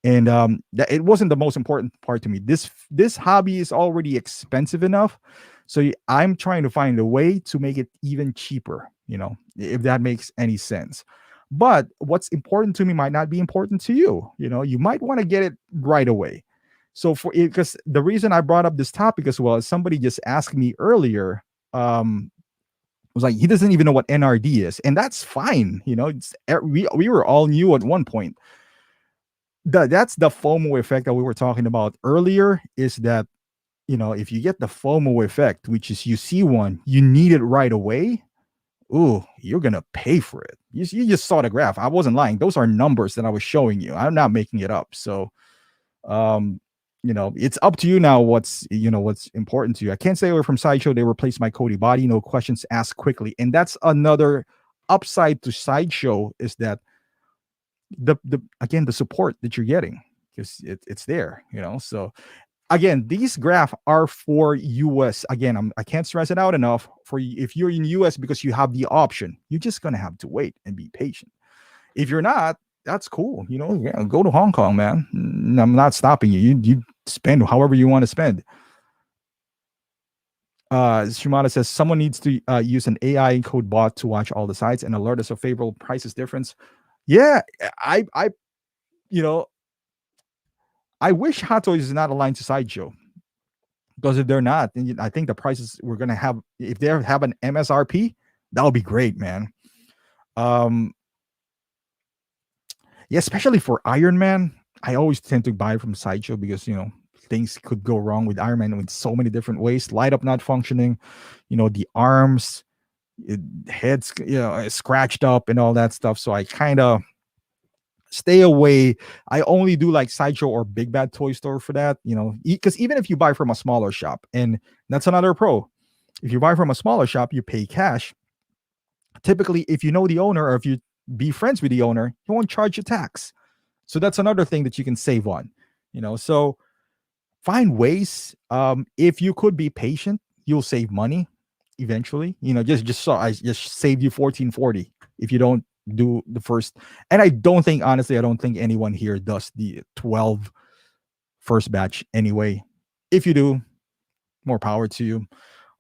And that it wasn't the most important part to me. This hobby is already expensive enough, so I'm trying to find a way to make it even cheaper, if that makes any sense. But what's important to me might not be important to you. You might want to get it right away. So because the reason I brought up this topic as well is somebody just asked me earlier, was like, he doesn't even know what NRD is, and that's fine. We were all new at one point. That's the FOMO effect that we were talking about earlier, is that, if you get the FOMO effect, which is you see one, you need it right away. Ooh, you're going to pay for it. You just saw the graph. I wasn't lying. Those are numbers that I was showing you. I'm not making it up. So, it's up to you now what's important to you. I can't stay away from Sideshow. They replaced my Cody body. No questions asked quickly. And that's another upside to Sideshow, is that the support that you're getting, because it's there, so again, these graphs are for US. Again, I can't stress it out enough. If you're in US, because you have the option, you're just gonna have to wait and be patient. If you're not, that's cool. Yeah, go to Hong Kong, man. I'm not stopping you. You spend however you want to spend. Shimada says someone needs to use an AI code bot to watch all the sites and alert us of favorable prices difference. Yeah, I you know I wish Hot Toys is not aligned to Sideshow, because if they're not, then I think the prices we're gonna have, if they have an MSRP, that would be great, man. Um, yeah, especially for Iron Man, I always tend to buy from Sideshow because things could go wrong with Iron Man in so many different ways. Light up not functioning, the arms, heads, scratched up and all that stuff. So I kind of stay away. I only do like Sideshow or Big Bad Toy Store for that, because even if you buy from a smaller shop, and that's another pro, if you buy from a smaller shop, you pay cash. Typically, if you know the owner or if you be friends with the owner, he won't charge you tax. So that's another thing that you can save on, So find ways. If you could be patient, you'll save money eventually. Just so I just saved you 1440 if you don't do the first. And I don't think, honestly, I don't think anyone here does the 12 first batch anyway. If you do, more power to you.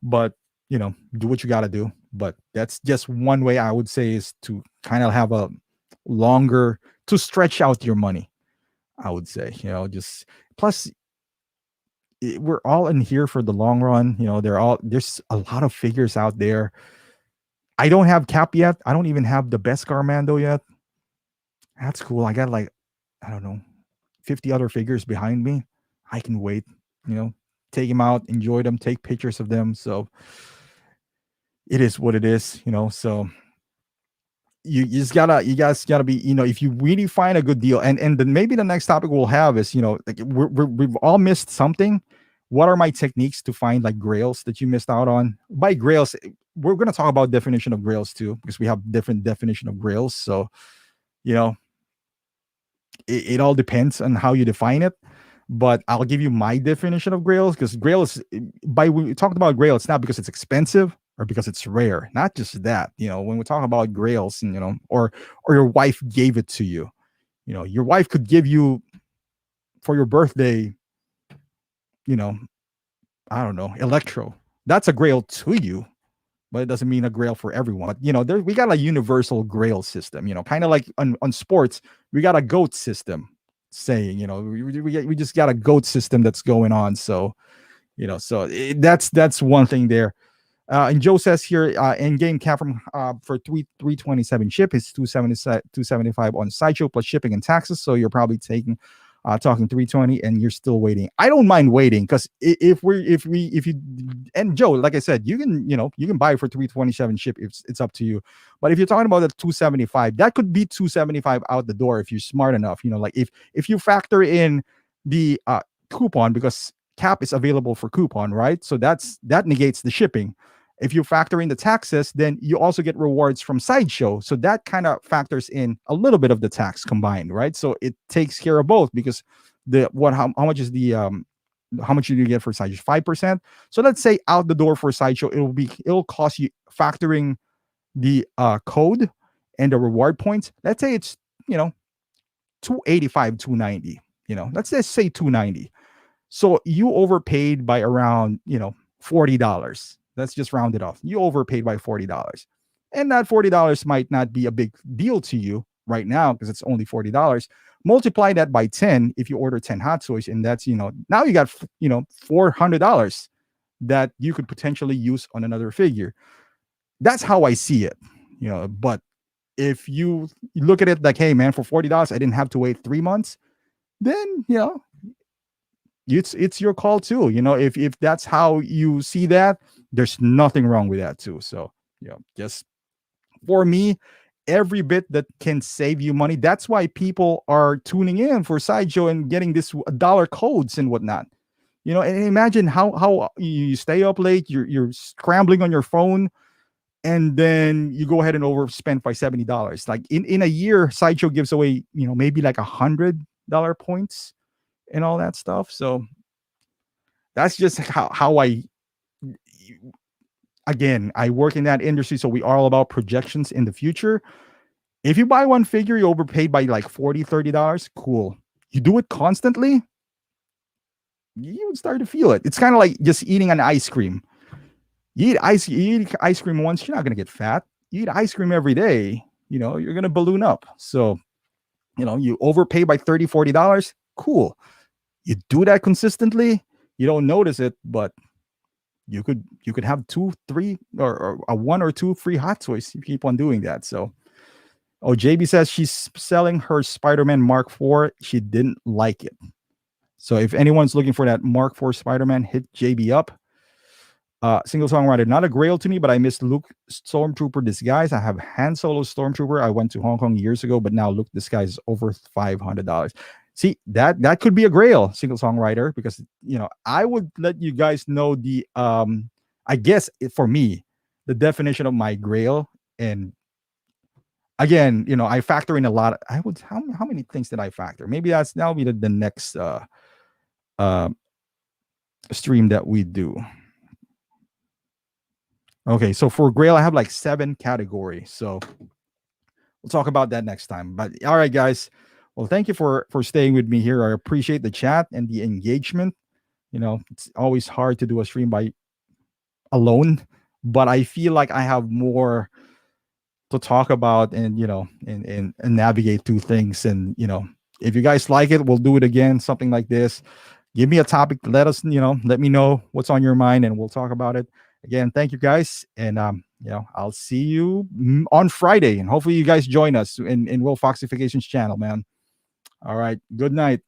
But do what you got to do. But that's just one way I would say, is to kind of have a longer, to stretch out your money, I would say. Just plus we're all in here for the long run. There's a lot of figures out there. I don't have Cap yet. I don't even have the Beskar Mando yet. That's cool. I got like, I don't know, 50 other figures behind me. I can wait, take them out, enjoy them, take pictures of them. So it is what it is, so you guys gotta be, if you really find a good deal, and then maybe the next topic we'll have is, like we've all missed something. What are my techniques to find like grails that you missed out on? By grails, we're going to talk about definition of grails too, because we have different definition of grails. So you know it all depends on how you define it, but I'll give you my definition of grails, because grail is, by when we talked about grail, it's not because it's expensive or because it's rare. Not just that, when we talk about grails, and or your wife gave it to you, your wife could give you for your birthday, you know I don't know, electro. That's a grail to you, but it doesn't mean a grail for everyone. But we got a universal grail system, kind of like on sports, we got a GOAT system saying, we just got a GOAT system that's going on. So, that's one thing there. And Joe says here, in game cap from for 327 ship is 275 on Sideshow plus shipping and taxes. So you're probably talking 320, and you're still waiting. I don't mind waiting, because if you, and Joe, like I said, you can buy for 327 ship. It's up to you. But if you're talking about the 275, that could be 275 out the door if you're smart enough. Like if you factor in the coupon, because cap is available for coupon, right? So that negates the shipping. If you factor in the taxes, then you also get rewards from Sideshow. So that kind of factors in a little bit of the tax combined, right? So it takes care of both, because how much is the how much do you get for Sideshow? 5%. So let's say out the door for Sideshow, it'll cost you, factoring the code and the reward points. Let's say it's 285, 290. Let's just say 290. So you overpaid by around $40. Let's just round it off. You overpaid by $40. And that $40 might not be a big deal to you right now, because it's only $40. Multiply that by 10 if you order 10 hot toys, and that's, now you got, $400 that you could potentially use on another figure. That's how I see it, but if you look at it like, hey man, for $40, I didn't have to wait 3 months, then, it's your call too. If that's how you see that, there's nothing wrong with that too. So just for me, every bit that can save you money, that's why people are tuning in for Sideshow and getting this dollar codes and whatnot. And imagine how you stay up late, you're scrambling on your phone, and then you go ahead and overspend by $70. Like in a year, Sideshow gives away maybe like $100 points and all that stuff. So that's just how I work in that industry. So we are all about projections in the future. If you buy one figure, you overpaid by like $40, $30. Cool. You do it constantly, you would start to feel it. It's kind of like just eating an ice cream. You eat ice cream once, you're not gonna get fat. You eat ice cream every day, you're gonna balloon up. So, you overpay by $30, $40. Cool. You do that consistently, you don't notice it, but you could have two, three, or a one or two free hot toys. You keep on doing that. So, oh, JB says she's selling her Spider-Man Mark IV. She didn't like it. So if anyone's looking for that Mark IV Spider-Man, hit JB up. Single songwriter, not a Grail to me, but I miss Luke Stormtrooper disguise. I have Han Solo Stormtrooper. I went to Hong Kong years ago, but now Luke disguise is over $500. See, that could be a Grail, single songwriter, because I would let you guys know the I guess for me, the definition of my Grail. And again, I factor in a lot. How many things did I factor? Maybe that'll be the next stream that we do. Okay, so for Grail, I have like 7 categories. So we'll talk about that next time. But all right, guys. Well, thank you for staying with me here. I appreciate the chat and the engagement. It's always hard to do a stream by alone, but I feel like I have more to talk about and and navigate through things. And if you guys like it, we'll do it again, something like this. Give me a topic, let me know what's on your mind, and we'll talk about it. Again, thank you guys, and I'll see you on Friday, and hopefully you guys join us in Will Foxification's channel, man. All right, good night.